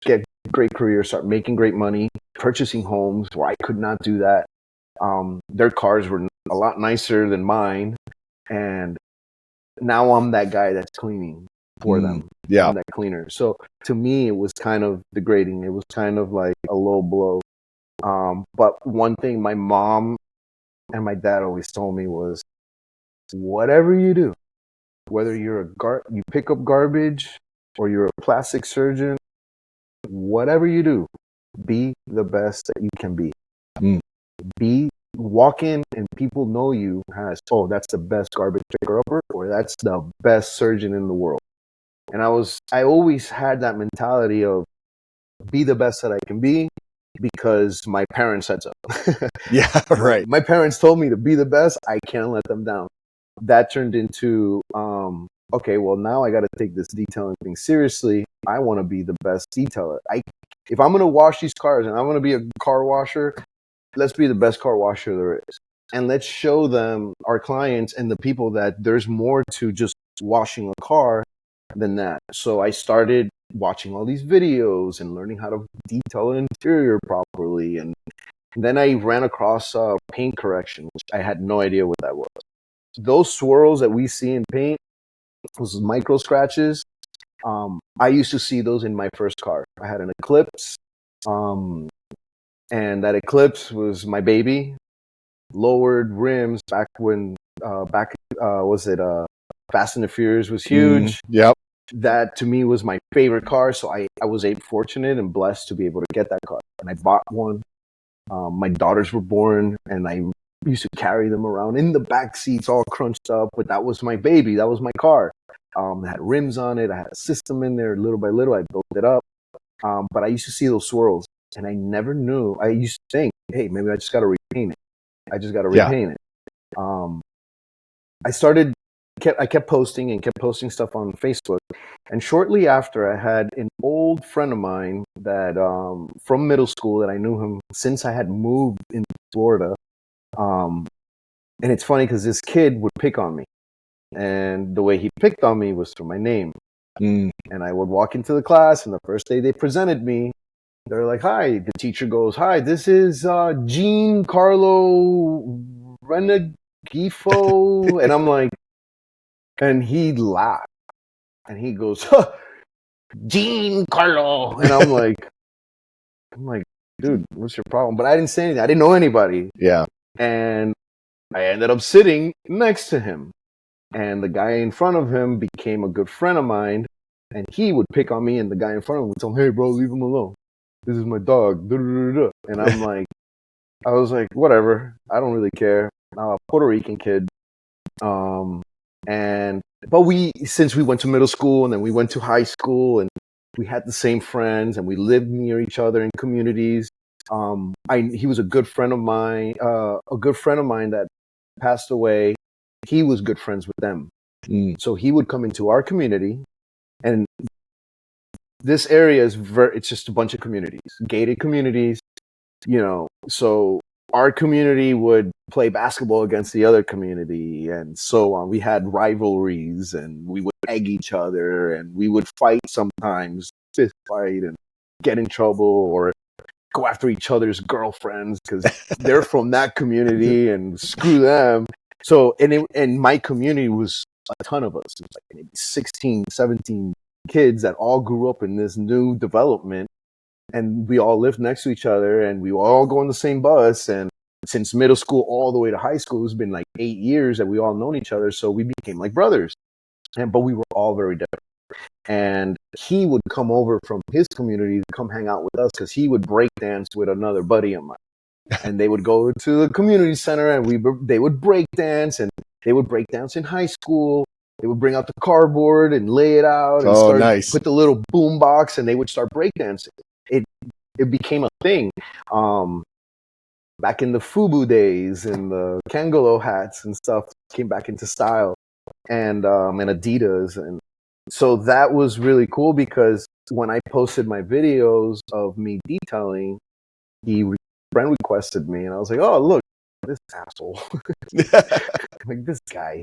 get great careers, start making great money, purchasing homes where I could not do that. Their cars were a lot nicer than mine. And now I'm that guy that's cleaning for them. Yeah. I'm that cleaner. So to me, it was kind of degrading. It was kind of like a low blow. But one thing my mom and my dad always told me was, whatever you do, whether you're you pick up garbage or you're a plastic surgeon, whatever you do, be the best that you can be. Walk in and people know you as, oh, that's the best garbage picker upper, or that's the best surgeon in the world. And I always had that mentality of be the best that I can be because my parents said so. Yeah, right. My parents told me to be the best. I can't let them down. That turned into, okay, well, now I got to take this detailing thing seriously. I want to be the best detailer. If I'm going to wash these cars and I'm going to be a car washer, let's be the best car washer there is. And let's show them, our clients and the people, that there's more to just washing a car than that. So I started watching all these videos and learning how to detail an interior properly. And then I ran across paint correction, which I had no idea what that was. Those swirls that we see in paint, those micro scratches, I used to see those in my first car. I had an Eclipse, and that Eclipse was my baby. Lowered rims back when Fast and the Furious was huge. Yep. That to me was my favorite car. So I was fortunate and blessed to be able to get that car. And I bought one. My daughters were born, and I used to carry them around in the back seats all crunched up. But that was my baby. That was my car. It had rims on it. I had a system in there. Little by little, I built it up. But I used to see those swirls, and I never knew. I used to think, hey, maybe I just got to repaint it. I kept posting stuff on Facebook. And shortly after, I had an old friend of mine that from middle school, that I knew him since I had moved into Florida. And it's funny because this kid would pick on me. And the way he picked on me was through my name. And I would walk into the class, and the first day they presented me, they're like, hi. The teacher goes, hi, this is Giancarlo Rengifo. And I'm like, and he laughed. And he goes, huh, Giancarlo. And I'm like, dude, what's your problem? But I didn't say anything. I didn't know anybody. Yeah. And I ended up sitting next to him. And the guy in front of him became a good friend of mine. And he would pick on me, and the guy in front of him would tell him, hey, bro, leave him alone. This is my dog. And I'm like, I was like, whatever. I don't really care. I'm a Puerto Rican kid. But since we went to middle school and then we went to high school, and we had the same friends and we lived near each other in communities. He was a good friend of mine, that passed away. He was good friends with them. So he would come into our community, and this area it's just a bunch of communities, gated communities, so our community would play basketball against the other community and so on. We had rivalries, and we would egg each other, and we would fight sometimes, fist fight, and get in trouble, or go after each other's girlfriends because they're from that community, and screw them. So, and my community was a ton of us. It was like maybe 16, 17 kids that all grew up in this new development. And we all lived next to each other, and we were all going the same bus. And since middle school all the way to high school, it's been like 8 years that we all known each other. So we became like brothers. But we were all very different. And he would come over from his community to come hang out with us because he would break dance with another buddy of mine. And they would go to the community center, and they would break dance, and they would break dance in high school. They would bring out the cardboard and lay it out and put the little boom box, and they would start break dancing. it became a thing. Back in the FUBU days and the Kangolo hats and stuff came back into style, and Adidas, and so that was really cool because when I posted my videos of me detailing, he friend requested me, and I was like, oh look, this asshole, like this guy,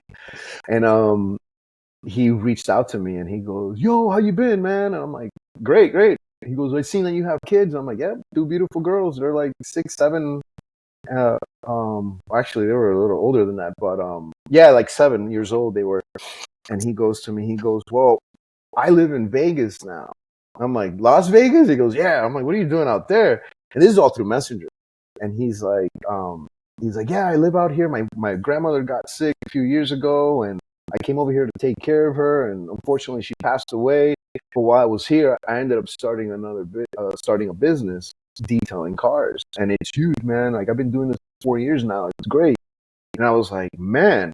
and he reached out to me and he goes, yo, how you been, man? And I'm like, great, great. He goes, I seen that you have kids. I'm like, yeah, two beautiful girls. They're like 6, 7. Actually, they were a little older than that, but yeah, like 7 years old they were. And he goes to me, he goes, well, I live in Vegas now. I'm like, Las Vegas? He goes, yeah. I'm like, what are you doing out there? And this is all through Messenger. And he's like, yeah, I live out here. My grandmother got sick a few years ago, and I came over here to take care of her, and unfortunately she passed away. But while I was here, I ended up starting starting a business detailing cars, and it's huge, man. Like I've been doing this for 4 years now. It's great. And I was like, man,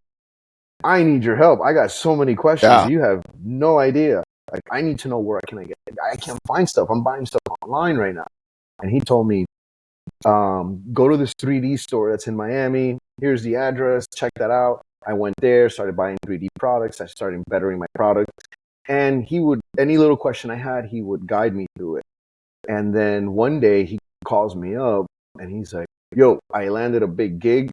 I need your help. I got so many questions. Yeah. You have no idea. Like I need to know where I get. I can't find stuff. I'm buying stuff online right now. And he told me, go to this 3D store that's in Miami. Here's the address. Check that out. I went there, started buying 3D products. I started bettering my product. And he would, any little question I had, he would guide me through it. And then one day he calls me up and he's like, yo, I landed a big gig.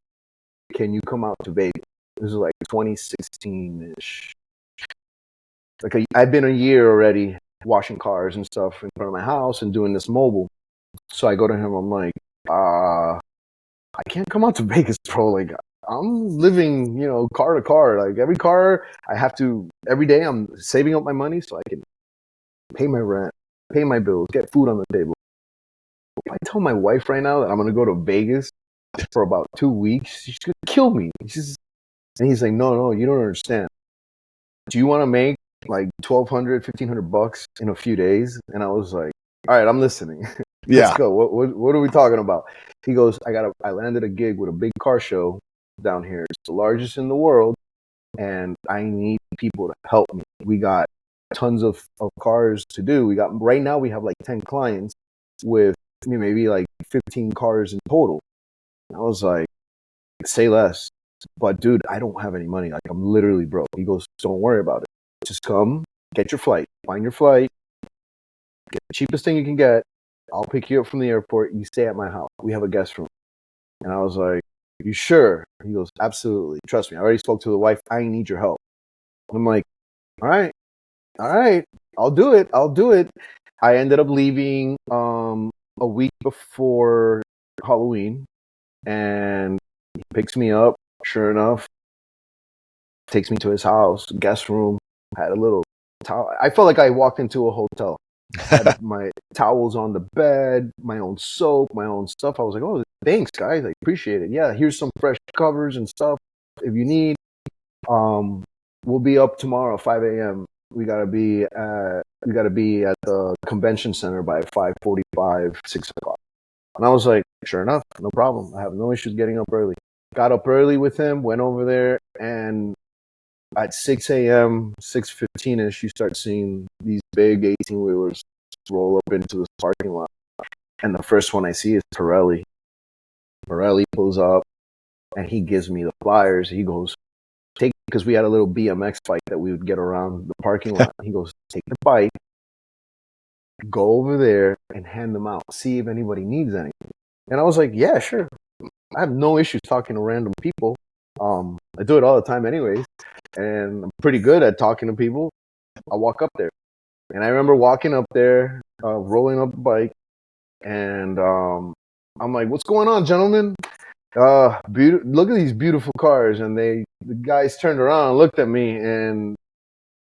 Can you come out to Vegas? This is like 2016-ish. Like I've been a year already washing cars and stuff in front of my house and doing this mobile. So I go to him, I'm like, I can't come out to Vegas, bro. Like I'm living, car to car. Like every car I have to, every day I'm saving up my money so I can pay my rent, pay my bills, get food on the table. If I tell my wife right now that I'm going to go to Vegas for about 2 weeks, she's going to kill me. And he's like, no, you don't understand. Do you want to make like $1,200, $1,500 in a few days? And I was like, all right, I'm listening. Let's go. What are we talking about? He goes, I landed a gig with a big car show down here. It's the largest in the world, and I need people to help me. We got tons of cars to do. Right now we have like 10 clients with maybe like 15 cars in total. I was like, say less. But dude, I don't have any money. Like I'm literally broke. He goes, don't worry about it. Just come, get your flight, find your flight, get the cheapest thing you can get. I'll pick you up from the airport. You stay at my house. We have a guest room. And I was like, you sure? He goes, absolutely. Trust me. I already spoke to the wife. I need your help. I'm like, all right. I'll do it. I ended up leaving a week before Halloween, and he picks me up. Sure enough, takes me to his house, guest room. Had a little towel. I felt like I walked into a hotel. Had my towels on the bed, my own soap, my own stuff. I was like, oh, thanks, guys. I appreciate it. Yeah, here's some fresh covers and stuff if you need. We'll be up tomorrow, 5 a.m. We gotta be at the convention center by 5:45, 6 o'clock. And I was like, sure enough, no problem. I have no issues getting up early. Got up early with him, went over there, and at 6 a.m., 6:15-ish, you start seeing these big 18-wheelers roll up into this parking lot. And the first one I see is Pirelli. Pirelli pulls up, and he gives me the flyers. He goes, because we had a little BMX bike that we would get around the parking lot. He goes, take the bike, go over there, and hand them out. See if anybody needs anything. And I was like, yeah, sure. I have no issues talking to random people. I do it all the time anyways. And I'm pretty good at talking to people. I walk up there. And I remember walking up there, rolling up the bike. And I'm like, what's going on, gentlemen? Look at these beautiful cars. And the guys turned around and looked at me and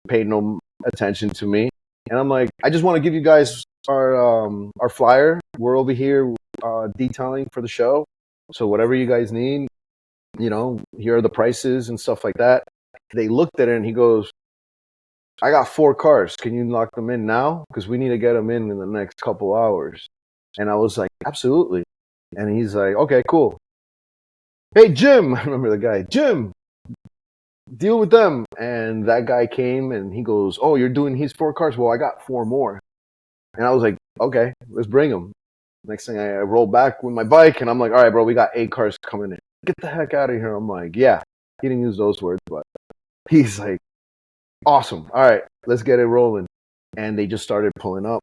paid no attention to me. And I'm like, I just want to give you guys our flyer. We're over here detailing for the show. So whatever you guys need, here are the prices and stuff like that. They looked at it and he goes, I got 4 cars. Can you lock them in now? Because we need to get them in the next couple hours. And I was like, absolutely. And he's like, okay, cool. Hey, Jim. I remember the guy. Jim, deal with them. And that guy came and he goes, oh, you're doing his 4 cars? Well, I got 4 more. And I was like, okay, let's bring them. Next thing I roll back with my bike and I'm like, all right, bro, we got 8 cars coming in. Get the heck out of here. I'm like, yeah. He didn't use those words, but he's like, awesome. All right, let's get it rolling. And they just started pulling up.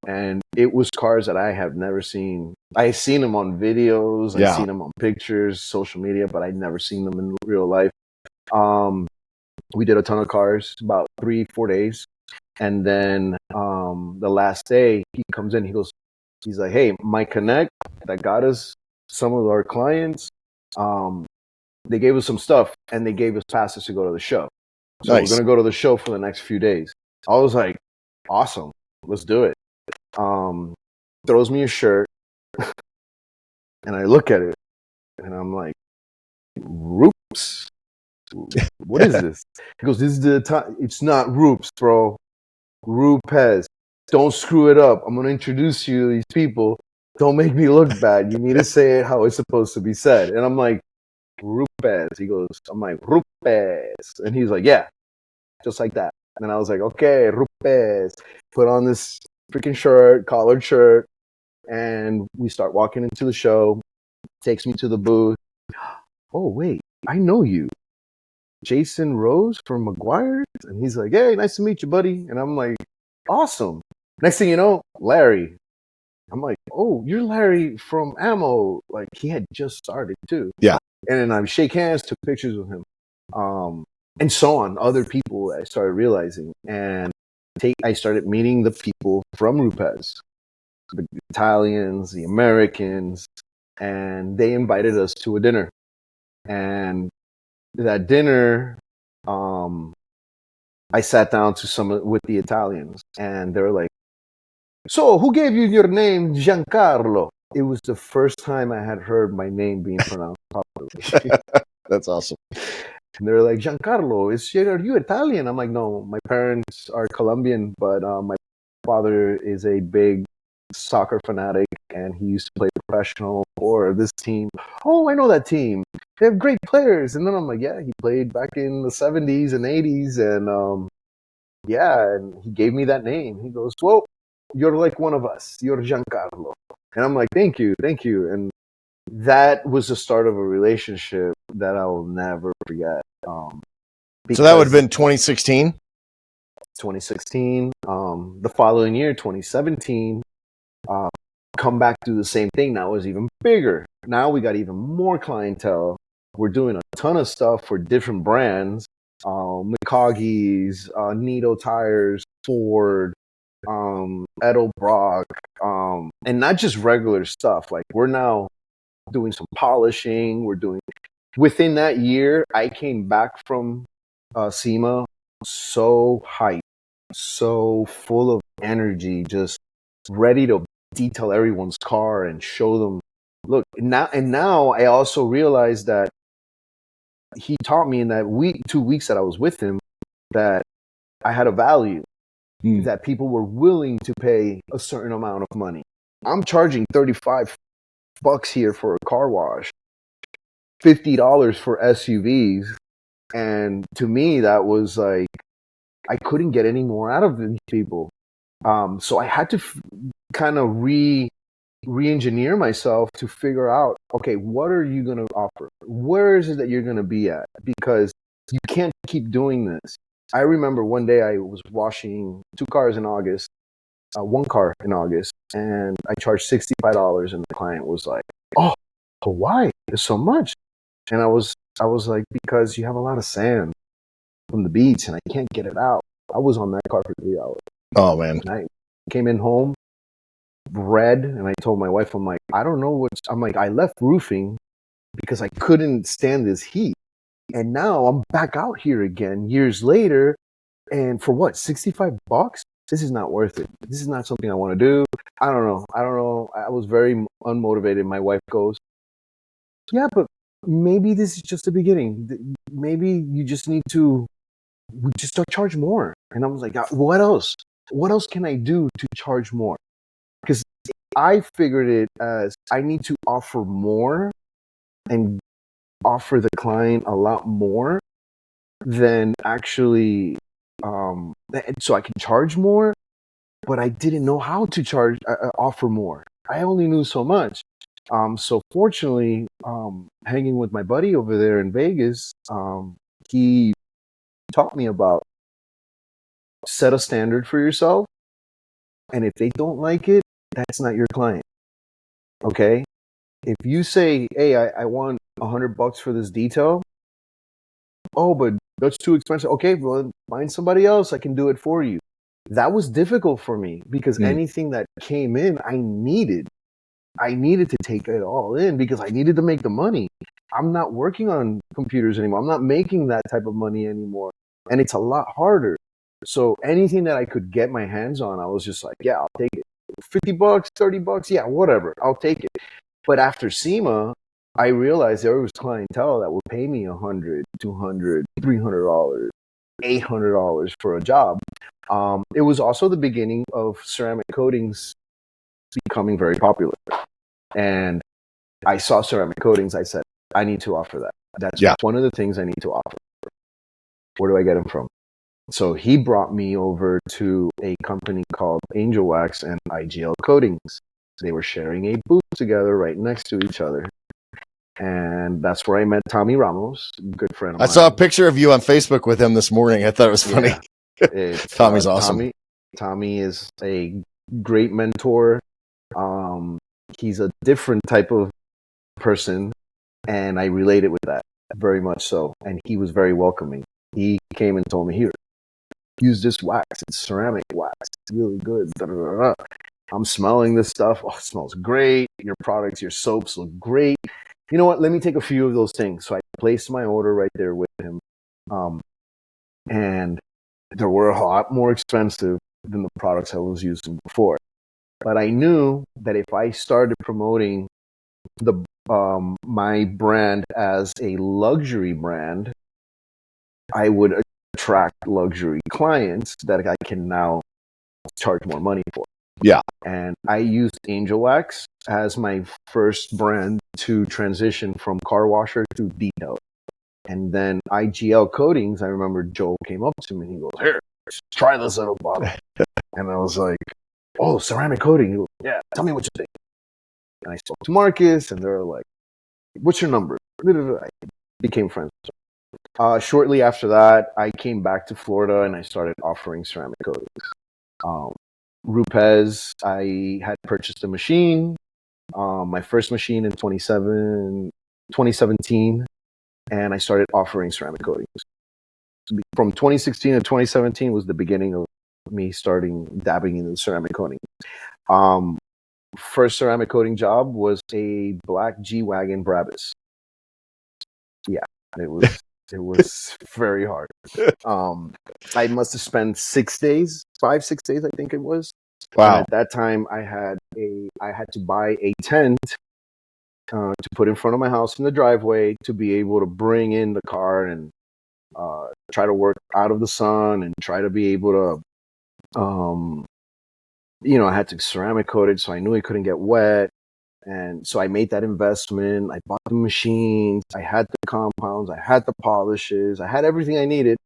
And it was cars that I have never seen. I seen them on videos. I seen them on pictures, social media, but I'd never seen them in real life. We did a ton of cars, about 3-4 days. And then the last day he comes in, he's like, hey, my connect that got us some of our clients, they gave us some stuff and they gave us passes to go to the show. So we're going to go to the show for the next few days. I was like, awesome, let's do it. Throws me a shirt and I look at it and I'm like, RUPES? What is this? He goes, this is the time. It's not RUPES, bro. RUPES. Don't screw it up. I'm going to introduce you to these people. Don't make me look bad. You need to say it how it's supposed to be said. And I'm like, RUPES. He goes, I'm like, RUPES. And he's like, yeah, just like that. And I was like, okay, RUPES. Put on this freaking shirt, collared shirt. And we start walking into the show. Takes me to the booth. Oh, wait, I know you. Jason Rose from McGuire's? And he's like, hey, nice to meet you, buddy. And I'm like, awesome. Next thing you know, Larry. I'm like, oh, you're Larry from Ammo. Like, he had just started too. Yeah. And then I shake hands, took pictures with him. And so on, other people I started realizing. And I started meeting the people from RUPES, the Italians, the Americans, and they invited us to a dinner. And that dinner, I sat down with the Italians, and they were like, so who gave you your name, Giancarlo? It was the first time I had heard my name being pronounced properly. That's awesome. And they were like, Giancarlo, are you Italian? I'm like, no, my parents are Colombian, but my father is a big soccer fanatic, and he used to play professional for this team. Oh, I know that team. They have great players. And then I'm like, yeah, he played back in the 70s and 80s. And yeah, and he gave me that name. He goes, well, you're like one of us. You're Giancarlo. And I'm like, thank you. And that was the start of a relationship that I will never forget. So that would have been 2016? 2016. The following year, 2017, come back to the same thing. Now it was even bigger. Now we got even more clientele. We're doing a ton of stuff for different brands. Mikagi's, Nito Tires, Ford, Edelbrock, and not just regular stuff. Like, we're now doing some polishing. Within that year, I came back from SEMA so hyped, so full of energy, just ready to detail everyone's car and show them. Look, now I also realized that he taught me in that 2 weeks that I was with him that I had a value, that people were willing to pay a certain amount of money. I'm charging $35 here for a car wash, $50 for SUVs. And to me, that was like, I couldn't get any more out of these people. So I had to kind of re-engineer myself to figure out, okay, what are you going to offer? Where is it that you're going to be at? Because you can't keep doing this. I remember one day I was washing 2 cars in August, 1 car in August, and I charged $65, and the client was like, oh, but why? It's so much. And I was like, because you have a lot of sand from the beach and I can't get it out. I was on that car for 3 hours. Oh, man. And I came in home, red, and I told my wife, I'm like, I don't know I left roofing because I couldn't stand this heat. And now I'm back out here again years later. And for what, $65? This is not worth it. This is not something I want to do. I don't know. I was very unmotivated. My wife goes, yeah, but maybe this is just the beginning. Maybe you just need to just start charge more. And I was like, what else? What else can I do to charge more? Because I figured it as I need to offer more and offer the client a lot more than actually, so I can charge more. but I didn't know how to offer more. I only knew so much. So fortunately, hanging with my buddy over there in Vegas, he taught me about set a standard for yourself. And if they don't like it, that's not your client. Okay. If you say, hey, I want $100 for this detail. Oh, but that's too expensive. Okay, well, find somebody else. I can do it for you. That was difficult for me because anything that came in, I needed to take it all in because I needed to make the money. I'm not working on computers anymore. I'm not making that type of money anymore. And it's a lot harder. So anything that I could get my hands on, I was just like, yeah, I'll take it. $50, $30, yeah, whatever. I'll take it. But after SEMA, I realized there was clientele that would pay me $100, $200, $300, $800 for a job. It was also the beginning of ceramic coatings becoming very popular. And I saw ceramic coatings. I said, I need to offer that. That's one of the things I need to offer. Where do I get them from? So he brought me over to a company called Angel Wax and IGL Coatings. They were sharing a booth together right next to each other. And that's where I met Tommy Ramos, a good friend of mine. I saw a picture of you on Facebook with him this morning. I thought it was funny. Yeah. Tommy's awesome. Tommy is a great mentor. He's a different type of person, and I related with that very much so. And he was very welcoming. He came and told me, here, use this wax. It's ceramic wax. It's really good. Da, da, da, da. I'm smelling this stuff. Oh, it smells great. Your products, your soaps look great. You know what? Let me take a few of those things. So I placed my order right there with him. And they were a lot more expensive than the products I was using before. But I knew that if I started promoting my brand as a luxury brand, I would attract luxury clients that I can now charge more money for. Yeah. And I used Angel Wax as my first brand to transition from car washer to detail. And then IGL Coatings, I remember Joel came up to me and he goes, here, try this little bottle. And I was like, oh, ceramic coating. He goes, yeah, tell me what you think. And I spoke to Marcus and they're like, what's your number? I became friends. Shortly after that, I came back to Florida and I started offering ceramic coatings. RUPES, I had purchased a machine, my first machine in 2017, and I started offering ceramic coatings. From 2016 to 2017 was the beginning of me starting dabbing into ceramic coating. First ceramic coating job was a black G-Wagon Brabus. Yeah, it was very hard. I must have spent 6 days, 6 days, I think it was. Wow. And at that time, I had to buy a tent to put in front of my house in the driveway to be able to bring in the car and try to work out of the sun and try to be able to, I had to ceramic coat it, so I knew it couldn't get wet. And so I made that investment. I bought the machines. I had the compounds. I had the polishes. I had everything I needed.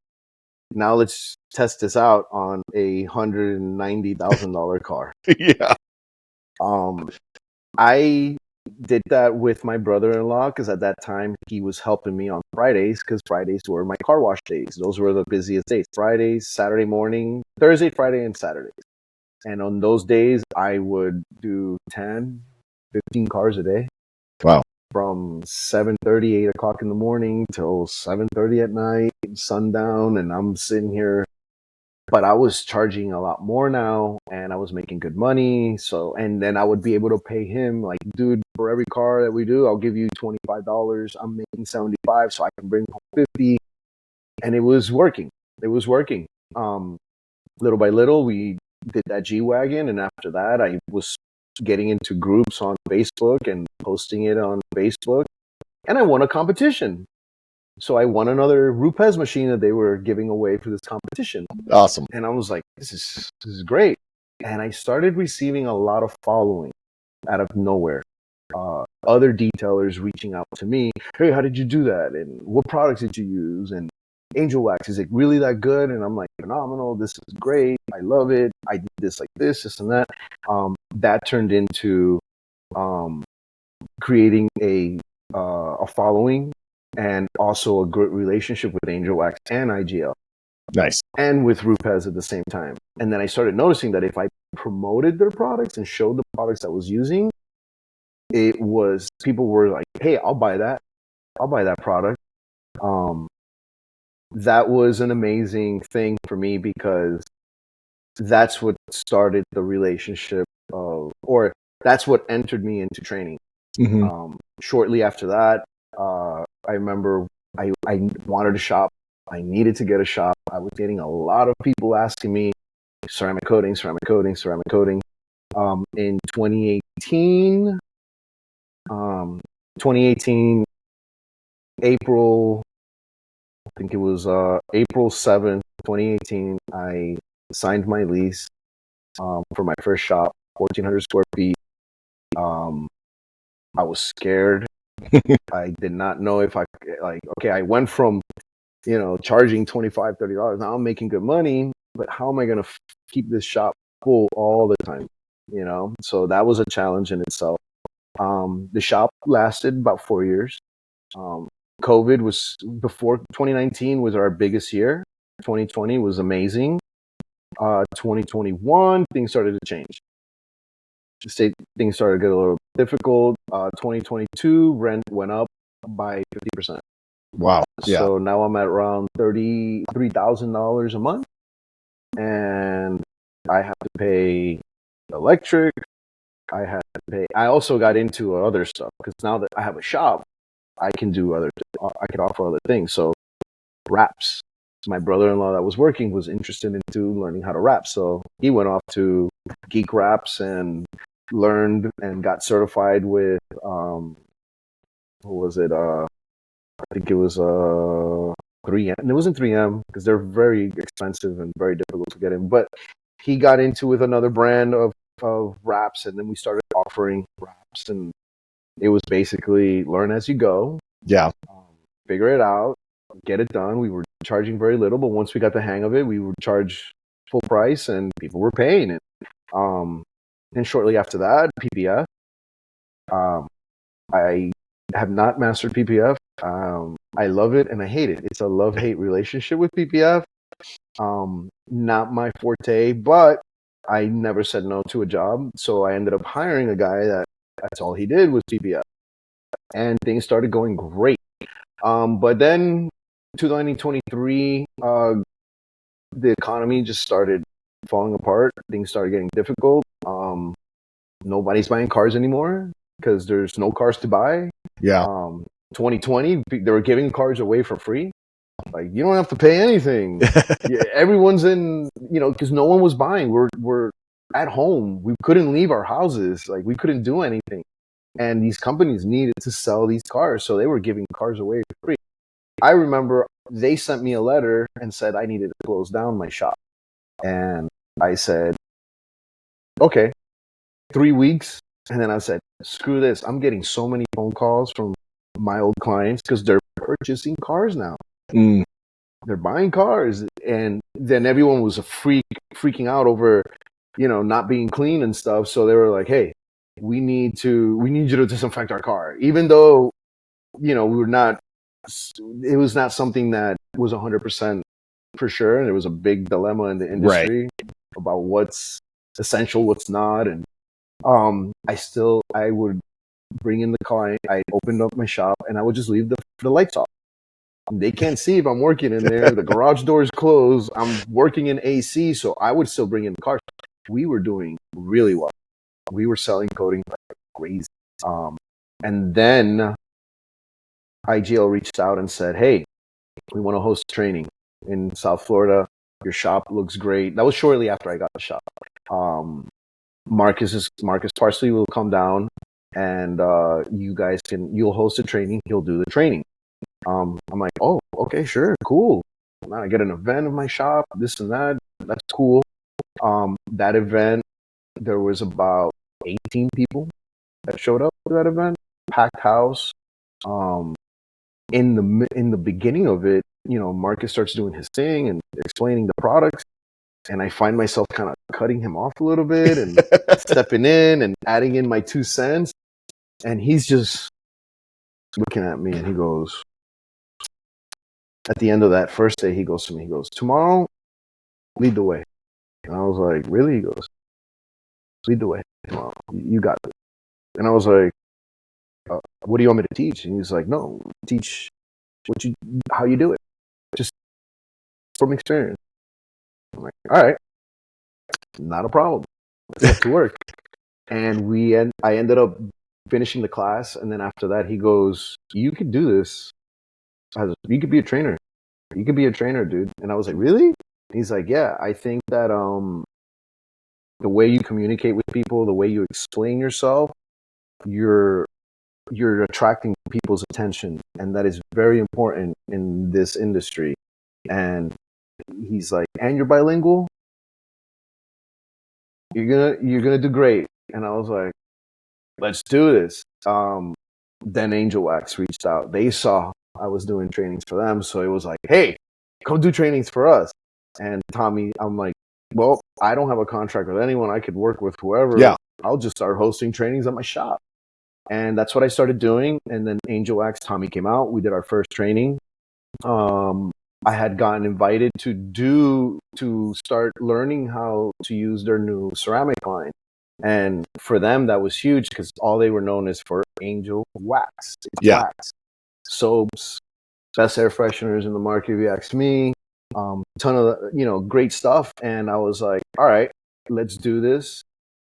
Now let's test this out on a $190,000 car. Yeah. I did that with my brother-in-law because at that time he was helping me on Fridays because Fridays were my car wash days. Those were the busiest days. Fridays, Saturday morning, Thursday, Friday, and Saturdays. And on those days, I would do 10, 15 cars a day. Wow. From 7:30, 8 o'clock in the morning till 7:30 at night, sundown, and I'm sitting here. But I was charging a lot more now, and I was making good money. So, and then I would be able to pay him, like, dude, for every car that we do, I'll give you $25. I'm making 75, so I can bring home 50. And it was working. It was working. Little by little, we did that G-Wagon, and after that, I was getting into groups on Facebook and posting it on Facebook, and I won a competition. So I won another RUPES machine that they were giving away for this competition. Awesome. And I was like, this is great. And I started receiving a lot of following out of nowhere. Other detailers reaching out to me, hey, how did you do that? And what products did you use? And Angel Wax, is it really that good? And I'm like, phenomenal. This is great. I love it. I did this like this and that. That turned into creating a following and also a good relationship with Angel Wax and IGL. Nice. And with RUPES at the same time. And then I started noticing that if I promoted their products and showed the products I was using, it was, people were like, hey, I'll buy that. I'll buy that product. That was an amazing thing for me because that's what started the relationship or that's what entered me into training. Shortly after that, I remember I wanted a shop. I needed to get a shop. I was getting a lot of people asking me ceramic coating. In 2018, 2018, April, I think it was April 7th, 2018, I signed my lease for my first shop, 1,400 square feet. I was scared. I did not know if I, like, okay, I went from, charging $25, $30. Now I'm making good money, but how am I going to keep this shop full all the time? So that was a challenge in itself. The shop lasted about 4 years. COVID was before 2019 was our biggest year. 2020 was amazing. 2021, things started to change. Things started to get a little difficult. 2022, rent went up by 50%. Wow. Yeah. So now I'm at around $33,000 a month, and I have to pay electric. I also got into other stuff because now that I have a shop, I can offer other things. So wraps. My brother-in-law that was working was interested into learning how to wrap. So he went off to Geek Wraps and learned and got certified with, what was it? I think it was 3M. And it wasn't 3M because they're very expensive and very difficult to get in. But he got into with another brand of wraps, and then we started offering wraps, and it was basically learn as you go. Yeah. Figure it out, get it done. We were charging very little, but once we got the hang of it, we would charge full price, and people were paying it. And shortly after that, PPF. I have not mastered PPF. I love it and I hate it. It's a love-hate relationship with PPF. Not my forte, but I never said no to a job. So I ended up hiring a guy that's all he did was PPF. And things started going great. But then 2023, the economy just started falling apart. Things started getting difficult. Nobody's buying cars anymore because there's no cars to buy. Yeah. 2020, they were giving cars away for free. Like, you don't have to pay anything. Yeah, everyone's in, because no one was buying. We're at home. We couldn't leave our houses. Like, we couldn't do anything. And these companies needed to sell these cars, so they were giving cars away for free. I remember they sent me a letter and said I needed to close down my shop. And I said, okay, 3 weeks. And then I said, screw this. I'm getting so many phone calls from my old clients because they're purchasing cars now. They're buying cars. And then everyone was freaking out over, not being clean and stuff. So they were like, hey, we need you to disinfect our car. Even though, it was not something that was 100% for sure. And it was a big dilemma in the industry about what's essential, what's not. And I would bring in the client. I opened up my shop and I would just leave the lights off. They can't see if I'm working in there. The garage door is closed. I'm working in AC, so I would still bring in cars. We were doing really well. We were selling coating like crazy. And then IGL reached out and said, hey, we want to host training in South Florida. Your shop looks great. That was shortly after I got the shop. Marcus Parsley will come down and you'll host a training. He'll do the training. I'm like, oh, okay, sure, cool. I get an event of my shop, this and that. That's cool. That event, there was about 18 people that showed up to that event. Packed house. In the beginning of it, Marcus starts doing his thing and explaining the products, and I find myself kind of cutting him off a little bit and stepping in and adding in my 2 cents. And he's just looking at me, and he goes, at the end of that first day, he goes to me, he goes, "Tomorrow, lead the way." And I was like, "Really?" He goes, "Lead the way tomorrow. You got it." And I was like, "What do you want me to teach?" And he's like, "No, teach how you do it, just from experience." I'm like, "All right, not a problem. Let's get to work." And I ended up finishing the class, and then after that, he goes, "You could do this. You could be a trainer. You could be a trainer, dude." And I was like, "Really?" And he's like, "Yeah, I think that the way you communicate with people, the way you explain yourself, you're attracting people's attention, and that is very important in this industry." And he's like, "And you're bilingual. You're gonna do great." And I was like, "Let's do this." Then Angel Wax reached out. They saw I was doing trainings for them, so it was like, "Hey, come do trainings for us." And Tommy, I'm like, "Well, I don't have a contract with anyone. I could work with whoever. Yeah. I'll just start hosting trainings at my shop." And that's what I started doing. And then Angel Wax, Tommy came out. We did our first training. I had gotten invited to start learning how to use their new ceramic line. And for them, that was huge because all they were known is for Angel Wax. It's wax, soaps, best air fresheners in the market, if you ask me. Ton of great stuff. And I was like, "All right, let's do this."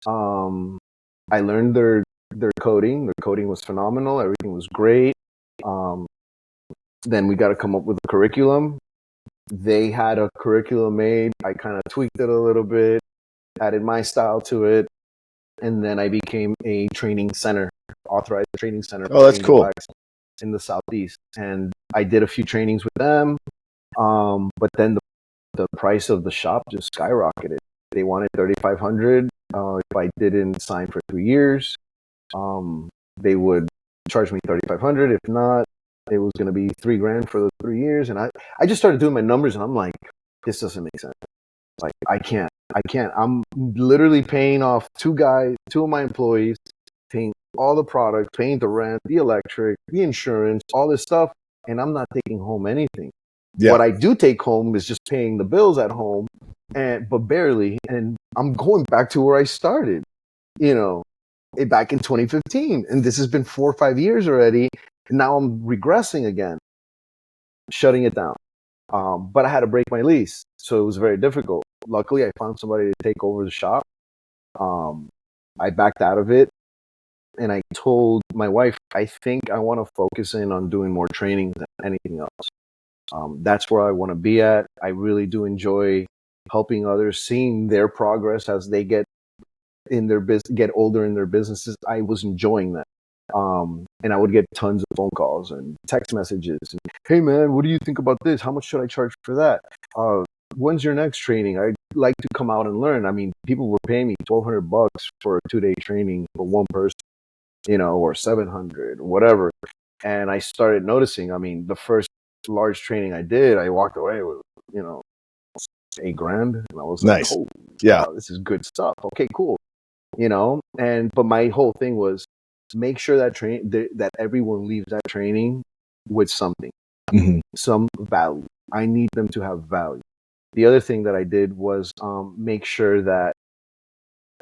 I learned their coding. Their coding was phenomenal. Everything was great. Then we got to come up with a curriculum. They had a curriculum made. I kind of tweaked it a little bit, added my style to it, and then I became a training center, authorized training center. Oh, that's cool. In the Southeast, and I did a few trainings with them. But then the price of the shop just skyrocketed. They wanted $3,500 if I didn't sign for 3 years. They would charge me $3,500. If not, it was going to be $3,000 for the 3 years. And I just started doing my numbers, and I'm like, this doesn't make sense. Like, I can't. I'm literally paying off two of my employees, paying all the products, paying the rent, the electric, the insurance, all this stuff, and I'm not taking home anything. Yeah. What I do take home is just paying the bills at home, but barely. And I'm going back to where I started, back in 2015. And this has been 4 or 5 years already. And now I'm regressing again, shutting it down. But I had to break my lease, so it was very difficult. Luckily, I found somebody to take over the shop. I backed out of it, and I told my wife, I think I want to focus in on doing more training than anything else. That's where I want to be at. I really do enjoy helping others, seeing their progress as they get older in their businesses. I was enjoying that. And I would get tons of phone calls and text messages. And, "Hey man, what do you think about this? How much should I charge for that? When's your next training? I'd like to come out and learn." I mean, people were paying me $1,200 for a 2-day training for one person, or $700 or whatever. And I started noticing, I mean, the first large training I did, I walked away with, $8,000. And I was nice. Like, "Oh, yeah, this is good stuff. Okay, cool." But my whole thing was make sure that everyone leaves that training with something, some value. I need them to have value. The other thing that I did was make sure that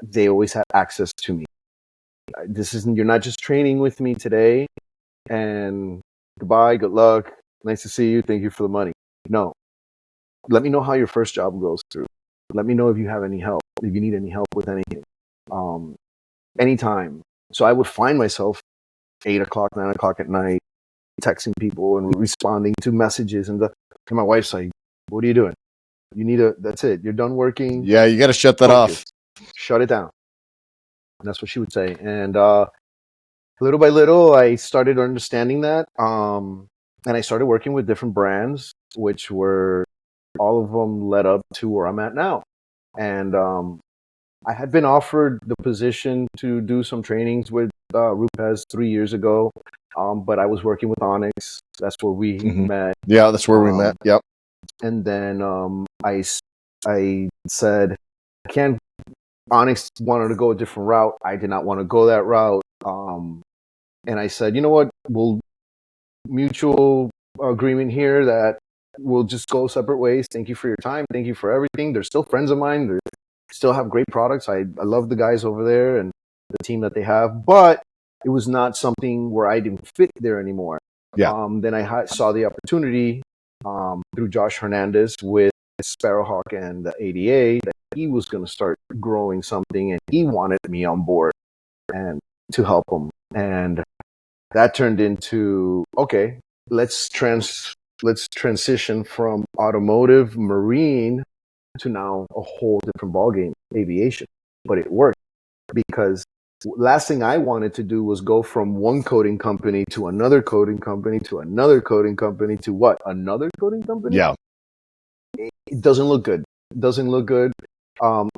they always have access to me. You're not just training with me today and goodbye, good luck, nice to see you, thank you for the money. No, let me know how your first job goes through. Let me know if you have any help, if you need any help with anything, anytime. So I would find myself 8 o'clock, 9 o'clock at night, texting people and responding to messages. And my wife's like, "What are you doing? That's it. You're done working. Yeah, you got to shut that off. Shut it down." And that's what she would say. And little by little, I started understanding that. And I started working with different brands, which were all of them led up to where I'm at now. And I had been offered the position to do some trainings with RUPES 3 years ago, but I was working with Onyx. That's where we met. Yeah, that's where we met. Yep. And then I said, I can't. Onyx wanted to go a different route. I did not want to go that route. And I said, you know what? We'll mutual agreement here that we'll just go separate ways. Thank you for your time. Thank you for everything. They're still friends of mine. They still have great products. I love the guys over there and the team that they have, but it was not something where I didn't fit there anymore. Yeah. Then I saw the opportunity through Josh Hernandez with Sparrowhawk and the ADA that he was going to start growing something, and he wanted me on board and to help him. And that turned into, okay, let's transition from automotive marine to now a whole different ballgame, aviation. But it worked because last thing I wanted to do was go from one coating company to another coating company to another coating company to what? Another coating company? Yeah. It doesn't look good. It doesn't look good.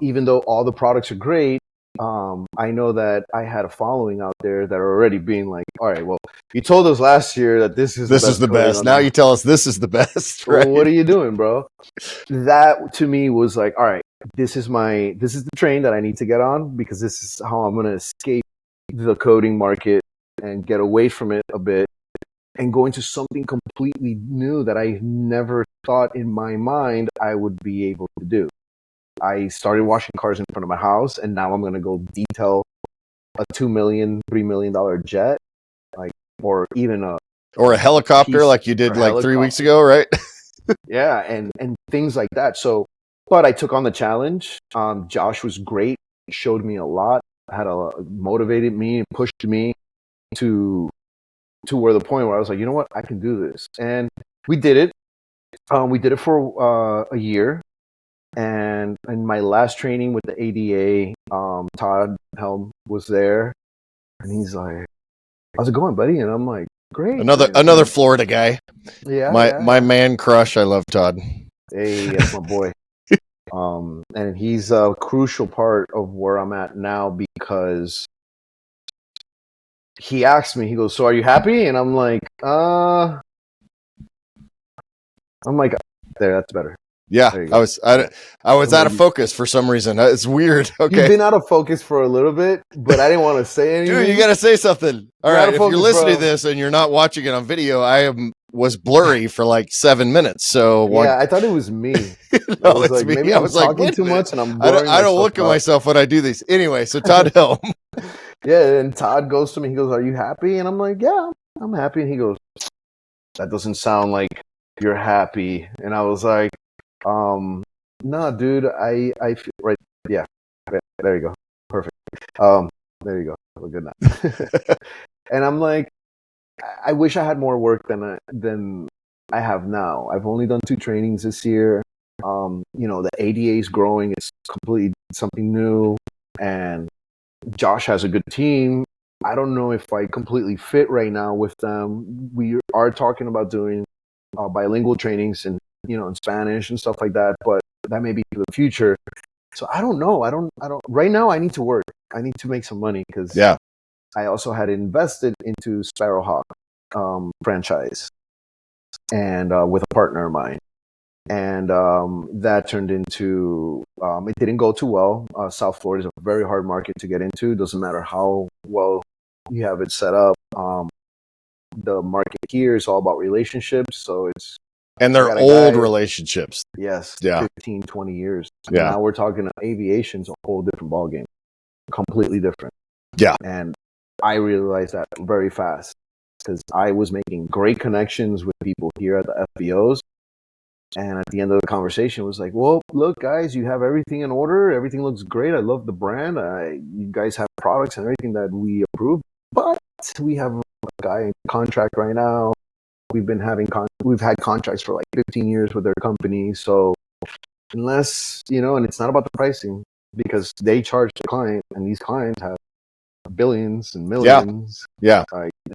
Even though all the products are great, I know that I had a following out there that are already being like, all right, well, you told us last year that this is the best. Now you tell us this is the best, right? Well, what are you doing, bro? That to me was like, all right, this is the train that I need to get on, because this is how I'm going to escape the coding market and get away from it a bit and go into something completely new that I never thought in my mind I would be able to do. I started washing cars in front of my house, and now I'm going to go detail a $2 million, $3 million jet, or even a helicopter like you did like 3 weeks ago, right? Yeah, and things like that. So, but I took on the challenge. Josh was great. He showed me a lot. Motivated me and pushed me to where the point where I was like, you know what, I can do this. And we did it. We did it for a year. And in my last training with the ADA, Todd Helm was there, and he's like, "How's it going, buddy?" And I'm like, "Great." Another Florida guy. Yeah, my man crush. I love Todd. Hey, that's my boy. And he's a crucial part of where I'm at now, because he asked me, he goes, "So are you happy?" And I'm like, there, that's better. Yeah, I was out of focus for some reason. It's weird. Okay, you've been out of focus for a little bit, but I didn't want to say anything. Dude, you got to say something. All right, if you're listening to this and you're not watching it on video, was blurry for like 7 minutes. So yeah, I thought it was me. No, I was like, me. maybe I'm talking too much, and I'm. I don't look at myself when I do these. Anyway, so Todd Helm. Yeah, and Todd goes to me. He goes, "Are you happy?" And I'm like, "Yeah, I'm happy." And he goes, "That doesn't sound like you're happy." And I was like, no, dude, I feel right. Yeah, there you go. Perfect. There you go. Look good now. And I'm like, I wish I had more work than I have now. I've only done 2 trainings this year. The ADA is growing. It's completely something new, and Josh has a good team. I don't know if I completely fit right now with them. We are talking about doing bilingual trainings in Spanish and stuff like that, but that may be for the future. So I don't know. I don't. Right now, I need to work. I need to make some money, because I also had invested into Sparrowhawk franchise, and with a partner of mine, and that turned into it didn't go too well. South Florida is a very hard market to get into. Doesn't matter how well you have it set up. The market here is all about relationships, so it's. And they're old relationships. Yes. Yeah. 15, 20 years. Yeah. Now we're talking aviation's a whole different ballgame. Completely different. Yeah. And I realized that very fast, because I was making great connections with people here at the FBOs. And at the end of the conversation, it was like, well, look, guys, you have everything in order. Everything looks great. I love the brand. You guys have products and everything that we approve. But we have a guy in contract right now. We've had contracts for like 15 years with their company. So unless, and it's not about the pricing, because they charge the client, and these clients have billions and millions. Yeah.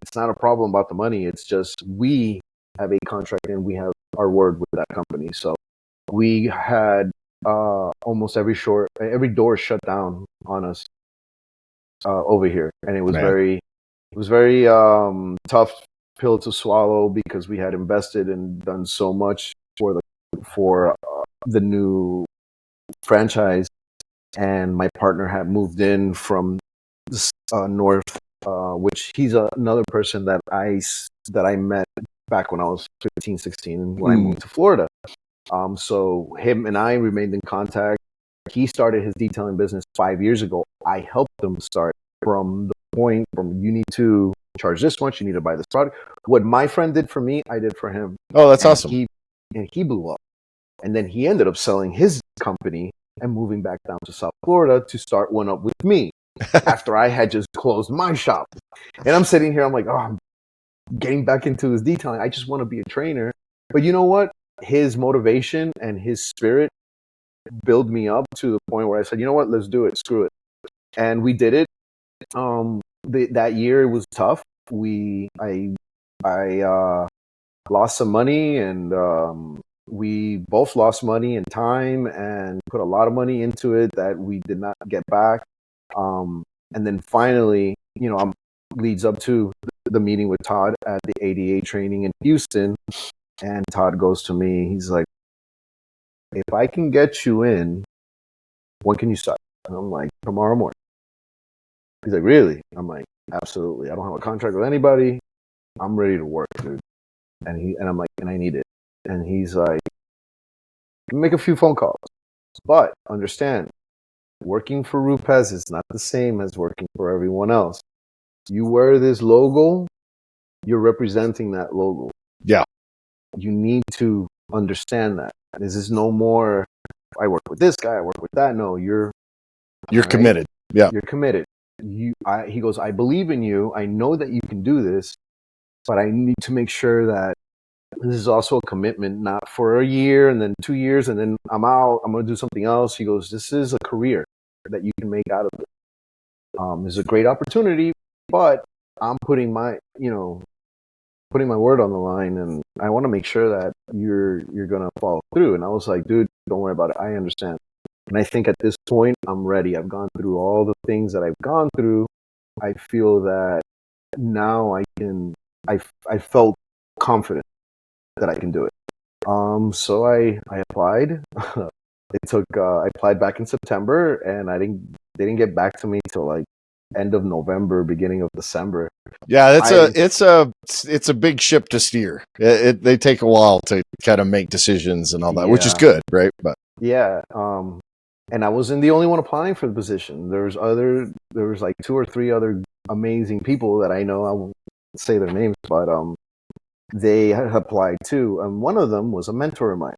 It's not a problem about the money. It's just we have a contract and we have our word with that company. So we had almost every door shut down on us over here, and it was Man. very tough pill to swallow because we had invested and done so much for the new franchise, and my partner had moved in from the north, which he's another person that I met back when I was 15, 16, when I moved to Florida. So him and I remained in contact. He started his detailing business 5 years ago. I helped him start from the point from you need to charge this much, you need to buy this product. What my friend did for me, I did for him. Oh, that's awesome. He blew up. And then he ended up selling his company and moving back down to South Florida to start one up with me after I had just closed my shop. And I'm sitting here, I'm like, oh, I'm getting back into this detailing. I just want to be a trainer. But you know what? His motivation and his spirit built me up to the point where I said, you know what? Let's do it. Screw it. And we did it. That year it was tough. I lost some money, and we both lost money and time, and put a lot of money into it that we did not get back. And then finally, leads up to the meeting with Todd at the ADA training in Houston, and Todd goes to me. He's like, "If I can get you in, when can you start?" And I'm like, "Tomorrow morning." He's like, "Really?" I'm like, "Absolutely. I don't have a contract with anybody. I'm ready to work, dude." And I'm like, "And I need it." And he's like, "Make a few phone calls, but understand, working for RUPES is not the same as working for everyone else. You wear this logo, you're representing that logo. Yeah. You need to understand that. This is no more, I work with this guy, I work with that. No, you're committed. Yeah. You're committed. He goes, I believe in you. I know that you can do this, but I need to make sure that this is also a commitment, not for a year and then 2 years and then I'm out. I'm going to do something else." He goes, "This is a career that you can make out of it. It's a great opportunity, but I'm putting my word on the line, and I want to make sure that you're going to follow through." And I was like, "Dude, don't worry about it. I understand." And I think at this point, I'm ready. I've gone through all the things that I've gone through. I feel that now I felt confident that I can do it. So I applied. I applied back in September, and they didn't get back to me till like end of November, beginning of December. Yeah, it's a big ship to steer. They take a while to kind of make decisions and all that, which is good, right? But yeah, and I wasn't the only one applying for the position. There was like 2 or 3 other amazing people that I know. I won't say their names, but they had applied too, and one of them was a mentor of mine,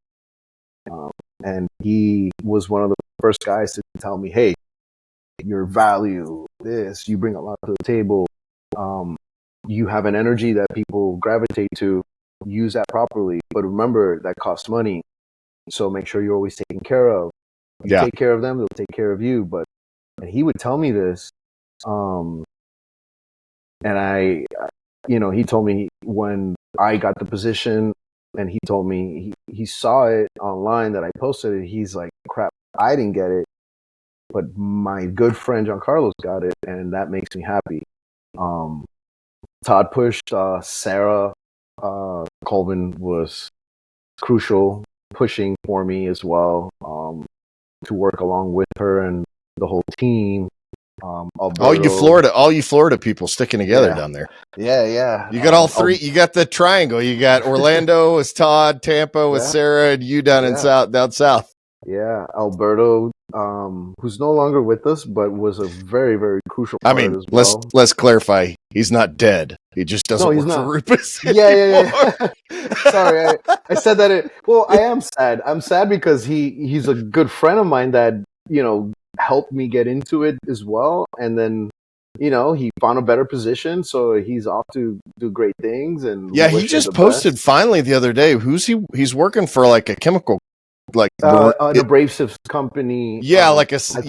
and he was one of the first guys to tell me, "Hey, your value, you bring a lot to the table. You have an energy that people gravitate to. Use that properly, but remember that costs money. So make sure you're always taken care of. You take care of them, they'll take care of you." And he would tell me this, and he told me when I got the position, and he told me he saw it online that I posted it. He's like, "Crap, I didn't get it, but my good friend Giancarlo's got it, and that makes me happy." Todd pushed. Sarah Colvin was crucial, pushing for me as well, to work along with her and the whole team. all you Florida people sticking together down there. Yeah. You got all three. You got the triangle. You got Orlando with Todd, Tampa with Sarah, and you down down south. Yeah, Alberto, who's no longer with us, but was a very, very crucial part as well. Let's clarify. He's not dead. He just doesn't work for RUPES. Yeah. Sorry, I said that. Well, I am sad. I'm sad because he's a good friend of mine that helped me get into it as well, and then he found a better position, so he's off to do great things. And he just posted finally the other day. Who's he? He's working for like a chemical. Like an abrasives company, abrasives,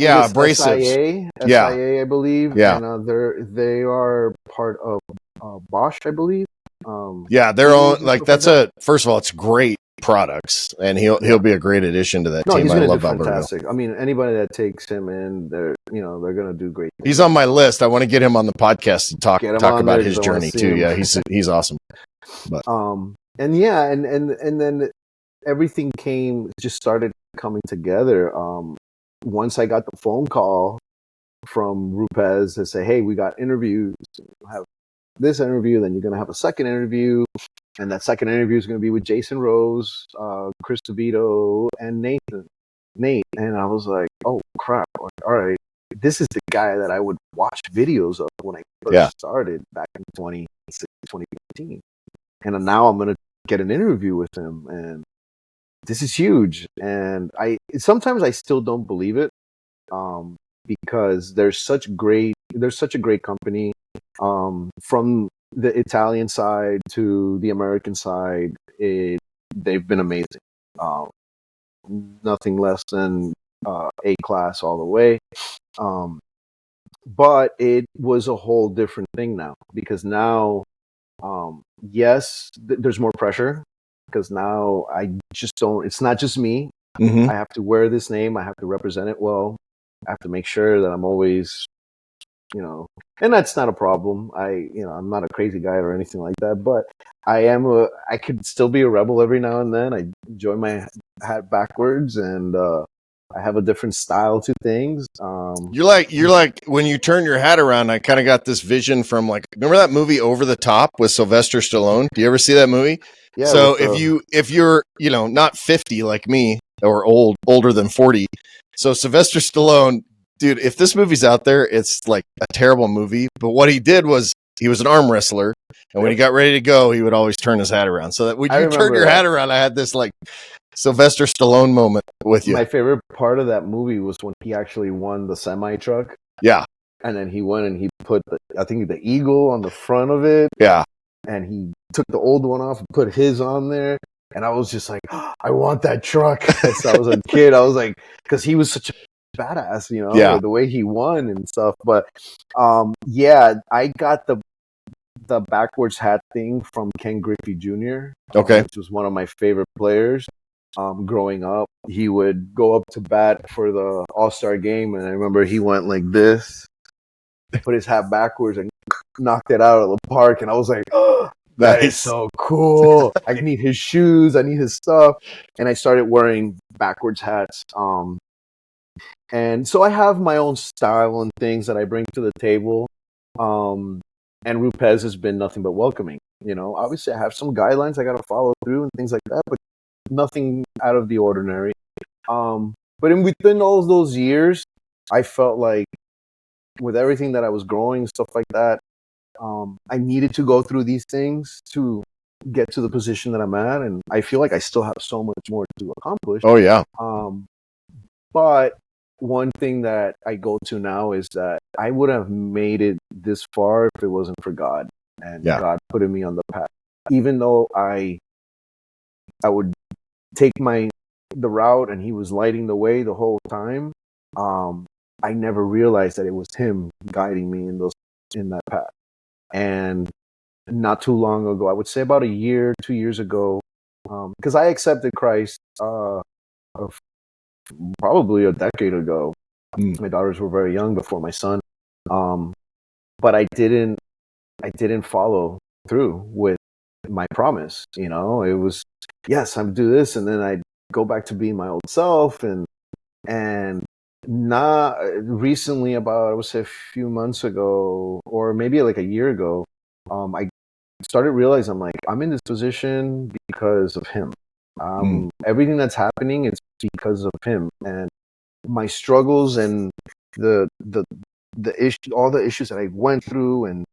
SIA, I believe, yeah, and they are part of Bosch, I believe. Yeah, their tools own, and like stuff like that. first of all, it's great products, and he'll be a great addition to that No, team. he's I going to love do Alberto. fantastic. I mean, anybody that takes him in, they're going to do great things. He's on my list. I want to get him on the podcast to talk about his journey too. Yeah, he's awesome. But and yeah, and then everything started coming together. Once I got the phone call from Rupes to say, hey, we got interviews. We'll have this interview, then you're going to have a second interview. And that second interview is going to be with Jason Rose, Chris DeVito, and Nate. And I was like, oh, crap. All right. This is the guy that I would watch videos of when I first started back in 2015. And now I'm going to get an interview with him. And this is huge. And sometimes I still don't believe it, because there's such a great company, from the Italian side to the American side. They've been amazing. Nothing less than A class all the way. But it was a whole different thing now, because now, yes, there's more pressure, because now I just don't. It's not just me. mm-hmm. I have to wear this name. I have to represent it well. I have to make sure that I'm always, and that's not a problem. I'm not a crazy guy or anything like that, but I could still be a rebel every now and then. I enjoy my hat backwards, and I have a different style to things. You're like when you turn your hat around, I kind of got this vision from, like, remember that movie Over the Top with Sylvester Stallone? Do you ever see that movie? Yeah. So if you're, not 50 like me, or older than 40. So Sylvester Stallone, dude, if this movie's out there, it's like a terrible movie. But what he did was, he was an arm wrestler, and when he got ready to go, he would always turn his hat around. So that when you turn your hat around, I had this like Sylvester Stallone moment with you. My favorite part of that movie was when he actually won the semi truck. Yeah. And then he went and he put I think the eagle on the front of it. Yeah. And he took the old one off and put his on there. And I was just like, oh, I want that truck. As I was a kid, I was like, because he was such a badass, the way he won and stuff. But I got the backwards hat thing from Ken Griffey Jr., which was one of my favorite players. Growing up, he would go up to bat for the All-Star game, and I remember he went like this, put his hat backwards, and knocked it out of the park. And I was like, oh, that is so cool. I need his shoes, I need his stuff. And I started wearing backwards hats. And so I have my own style and things that I bring to the table. And Rupes has been nothing but welcoming. Obviously I have some guidelines I got to follow through and things like that, but nothing out of the ordinary. But within all of those years, I felt like with everything that I was growing, stuff like that, I needed to go through these things to get to the position that I'm at. And I feel like I still have so much more to accomplish. Oh, yeah. But one thing that I go to now is that I would have made it this far if it wasn't for God and God putting me on the path. Even though I would take the route and he was lighting the way the whole time, I never realized that it was him guiding me in that path. And not too long ago, I would say about 2 years ago, because I accepted Christ probably a decade ago. My daughters were very young before my son, but I didn't follow through with my promise. It was, yes, I'm do this, and then I'd go back to being my old self. And not recently, about, I would say a few months ago, or maybe like a year ago, I started realizing, I'm like, I'm in this position because of him. Everything that's happening is because of him, and my struggles and the issue, all the issues that I went through, and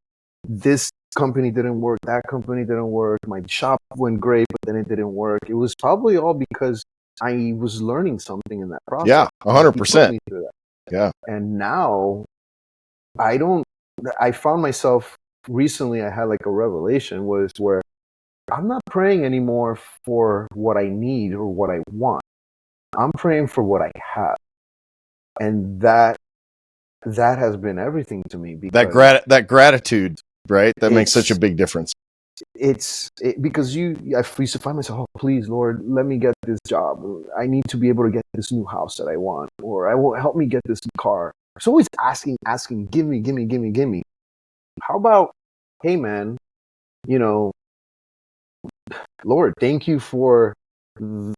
this company didn't work, that company didn't work, my shop went great, but then it didn't work. It was probably all because I was learning something in that process. Yeah, 100%. Yeah. And now I found myself recently, I had like a revelation, was where I'm not praying anymore for what I need or what I want. I'm praying for what I have. And that has been everything to me. Because that gratitude, right? That makes such a big difference. because I used to find myself, oh, please, Lord, let me get this job. I need to be able to get this new house that I want, or I will help me get this car. It's always asking, give me, give me, give me, give me. How about, hey, man, you know, Lord, thank you for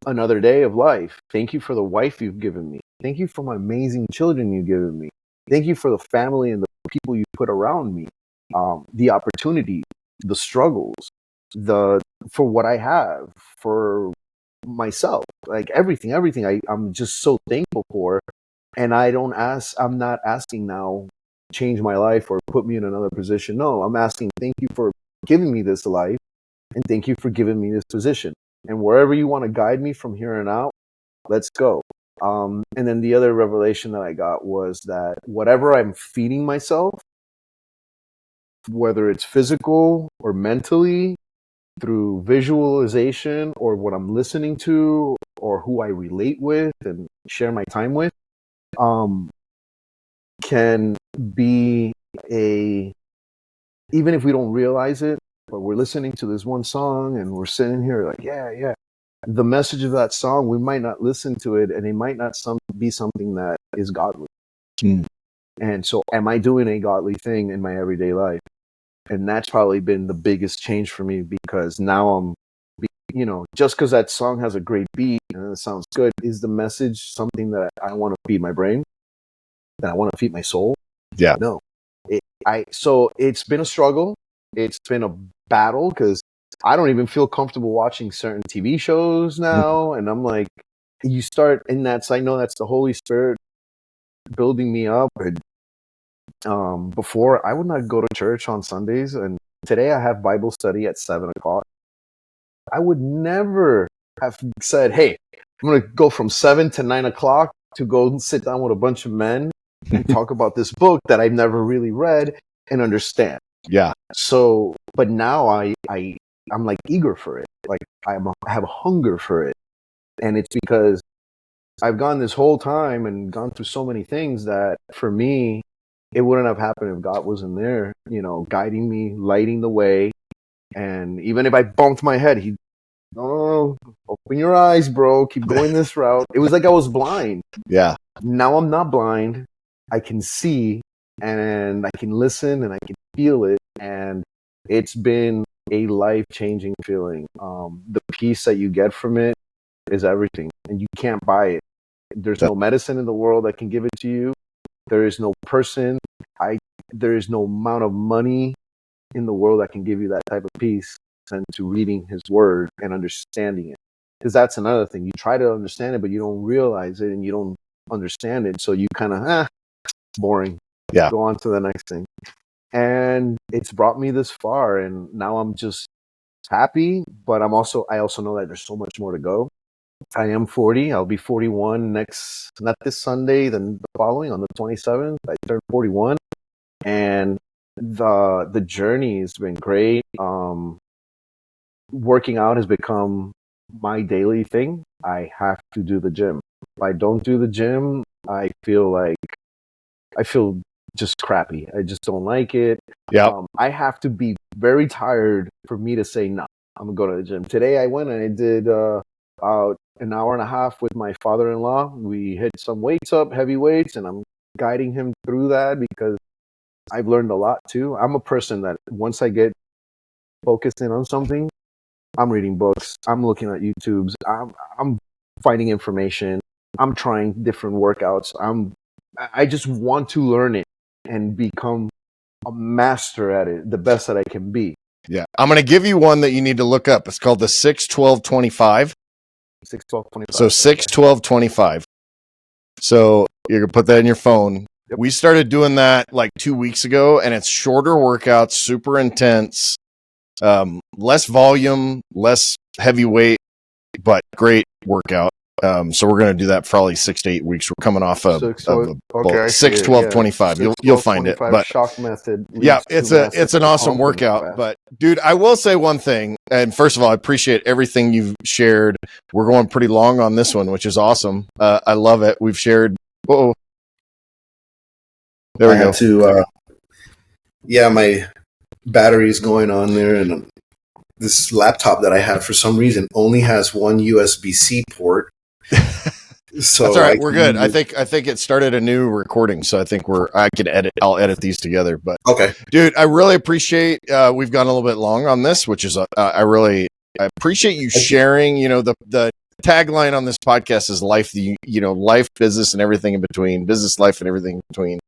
another day of life. Thank you for the wife you've given me. Thank you for my amazing children you've given me. Thank you for the family and the people you put around me. The opportunity, the struggles, for what I have, for myself, like everything. I'm just so thankful for. And I'm not asking now, change my life or put me in another position. No, I'm asking, thank you for giving me this life. And thank you for giving me this position. And wherever you want to guide me from here on out, let's go. And then the other revelation that I got was that whatever I'm feeding myself, whether it's physical or mentally, through visualization or what I'm listening to or who I relate with and share my time with, can be even if we don't realize it, but we're listening to this one song and we're sitting here like, yeah. The message of that song, we might not listen to it, and it might not be something that is godly. Mm. And so, am I doing a godly thing in my everyday life? And that's probably been the biggest change for me, because now just because that song has a great beat and it sounds good, is the message something that I want to feed my brain, that I want to feed my soul? Yeah. No. So it's been a struggle. It's been a battle, because I don't even feel comfortable watching certain TV shows now. And I'm like, you start, and I know that's the Holy Spirit building me up. And before, I would not go to church on Sundays, and today I have Bible study at 7:00. I would never have said, hey, I'm going to go from 7 to 9:00 to go sit down with a bunch of men and talk about this book that I've never really read and understand. Yeah. So, but now I'm like eager for it. Like I have a hunger for it. And it's because I've gone this whole time and gone through so many things that for me, it wouldn't have happened if God wasn't there, guiding me, lighting the way. And even if I bumped my head, open your eyes, bro. Keep going this route. It was like I was blind. Yeah. Now I'm not blind. I can see and I can listen and I can feel it. And it's been a life-changing feeling. The peace that you get from it is everything, and you can't buy it. There's no medicine in the world that can give it to you. There is no person. There is no amount of money in the world that can give you that type of peace, and to reading His Word and understanding it. Because that's another thing. You try to understand it, but you don't realize it, and you don't understand it. So you kind of, boring. Yeah. Go on to the next thing. And it's brought me this far, and now I'm just happy, but I also know that there's so much more to go. I am 40. I'll be 41 not this Sunday, then the following on the 27th. I turn 41, and the journey has been great. Working out has become my daily thing. I have to do the gym. If I don't do the gym, I feel just crappy. I just don't like it. Yeah. I have to be very tired for me to say, no, I'm going to go to the gym. Today I went and I did about an hour and a half with my father-in-law. We hit some weights up, heavy weights, and I'm guiding him through that because I've learned a lot too. I'm a person that once I get focused in on something, I'm reading books, I'm looking at YouTubes, I'm finding information, I'm trying different workouts. I just want to learn it and become a master at it, the best that I can be. Yeah. I'm going to give you one that you need to look up. It's called the 6-12-25. 6-12-25. So 6-12-25. So you're going to put that in your phone. Yep. We started doing that like 2 weeks ago, and it's shorter workouts, super intense, less volume, less heavy weight, but great workout. So we're going to do that for probably 6 to 8 weeks. We're coming off of 6-12-25. You'll find it. But shock method. Yeah, it's an awesome workout. But dude, I will say one thing. And first of all, I appreciate everything you've shared. We're going pretty long on this one, which is awesome. I love it. We've shared. There we go. My battery's going on there, and this laptop that I have for some reason only has one USB-C port. So that's all right. We're good. I think it started a new recording, so I think I'll edit these together. But okay, dude, I really appreciate. We've gone a little bit long on this, which is I appreciate you sharing. You know, the tagline on this podcast is life, life, business, and everything in between. Business, life, and everything in between.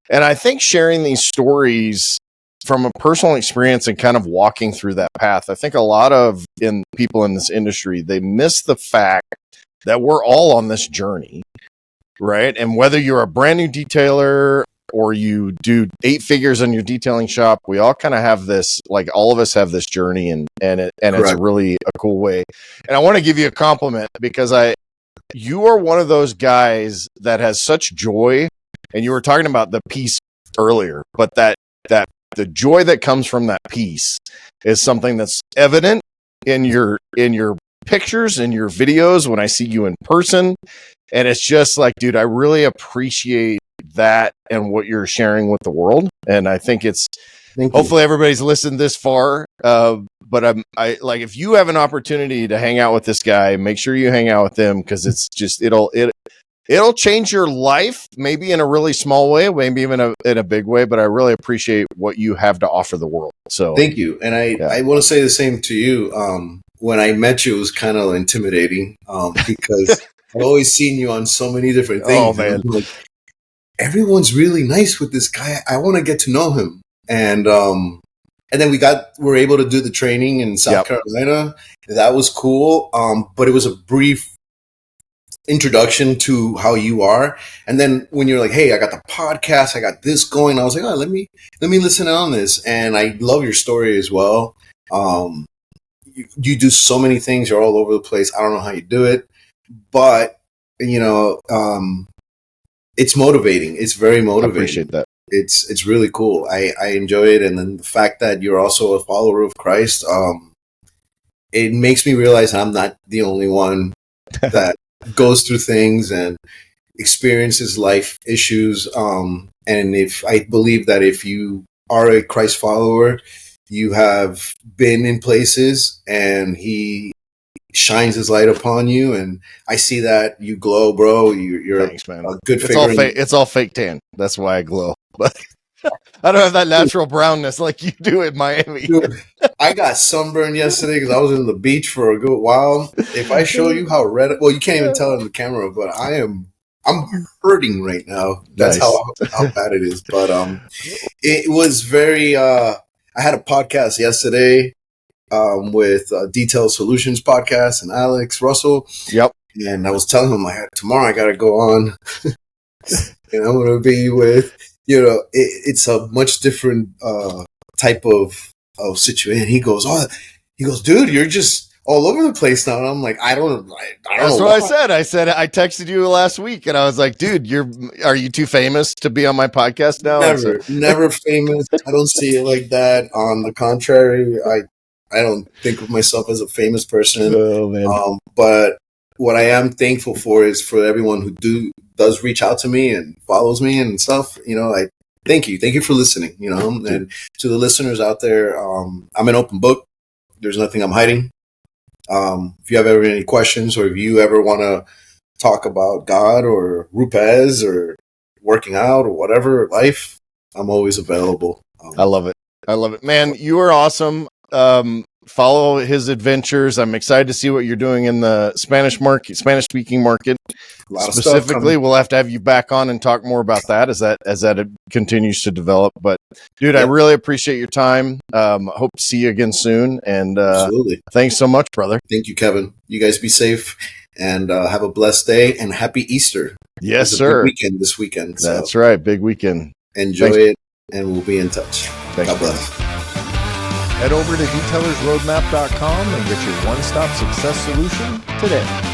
And I think sharing these stories from a personal experience and kind of walking through that path, I think a lot of people in this industry, they miss the fact that we're all on this journey, right? And whether you're a brand new detailer or you do 8 figures in your detailing shop, we all kind of have this, like all of us have this journey, and it's really a cool way. And I want to give you a compliment because you are one of those guys that has such joy, and you were talking about the peace earlier, but that the joy that comes from that peace is something that's evident in your pictures and your videos when I see you in person. And it's just like, dude, I really appreciate that and what you're sharing with the world. And I think hopefully everybody's listened this far. But I like, if you have an opportunity to hang out with this guy, make sure you hang out with him, because it's just, it'll change your life, maybe in a really small way, maybe even in a big way. But I really appreciate what you have to offer the world. So thank you. And I want to say the same to you. When I met you, it was kind of intimidating because I've always seen you on so many different things. Oh, man. Like, everyone's really nice with this guy. I want to get to know him. And then we're able to do the training in South Carolina. That was cool. But it was a brief introduction to how you are. And then when you're like, hey, I got the podcast, I got this going, I was like, oh, let me listen on this. And I love your story as well. You do so many things. You're all over the place. I don't know how you do it, but it's motivating. It's very motivating. I appreciate that. It's really cool. I enjoy it. And then the fact that you're also a follower of Christ, it makes me realize I'm not the only one that goes through things and experiences life issues. And I believe that if you are a Christ follower, you have been in places and he shines his light upon you. And I see that you glow, bro. You're Thanks, man. A good figure. It's all fake tan. That's why I glow. But I don't have that natural brownness like you do in Miami. Dude, I got sunburned yesterday because I was in the beach for a good while. If I show you how red, well, you can't even tell in the camera, but I'm hurting right now. That's nice. how bad it is. But it was very. I had a podcast yesterday with Detail Solutions podcast and Alex Russell. Yep. And I was telling him, tomorrow I got to go on, and I'm going to be with. It's a much different type of situation. He goes, dude, you're just all over the place now. And I'm like, I don't know. That's what I said. I texted you last week and I was like, dude, are you too famous to be on my podcast now? Never famous. I don't see it like that. On the contrary, I don't think of myself as a famous person. Oh, man. But what I am thankful for is for everyone who does reach out to me and follows me and stuff. I thank you. Thank you for listening, and to the listeners out there, I'm an open book. There's nothing I'm hiding. If you have ever any questions, or if you ever want to talk about God or RUPES or working out or whatever, life, I'm always available. I love it, man. You are awesome. Follow his adventures. I'm excited to see what you're doing in the Spanish speaking market. Specifically, we'll have to have you back on and talk more about that as that continues to develop. But dude, I really appreciate your time. Hope to see you again soon. And absolutely, thanks so much, brother. Thank you, Kevin. You guys be safe and have a blessed day and happy Easter. Yes, sir. Big weekend this weekend. So that's right, big weekend. Enjoy it, and we'll be in touch. Thanks, God bless. Head over to detailersroadmap.com and get your one-stop success solution today.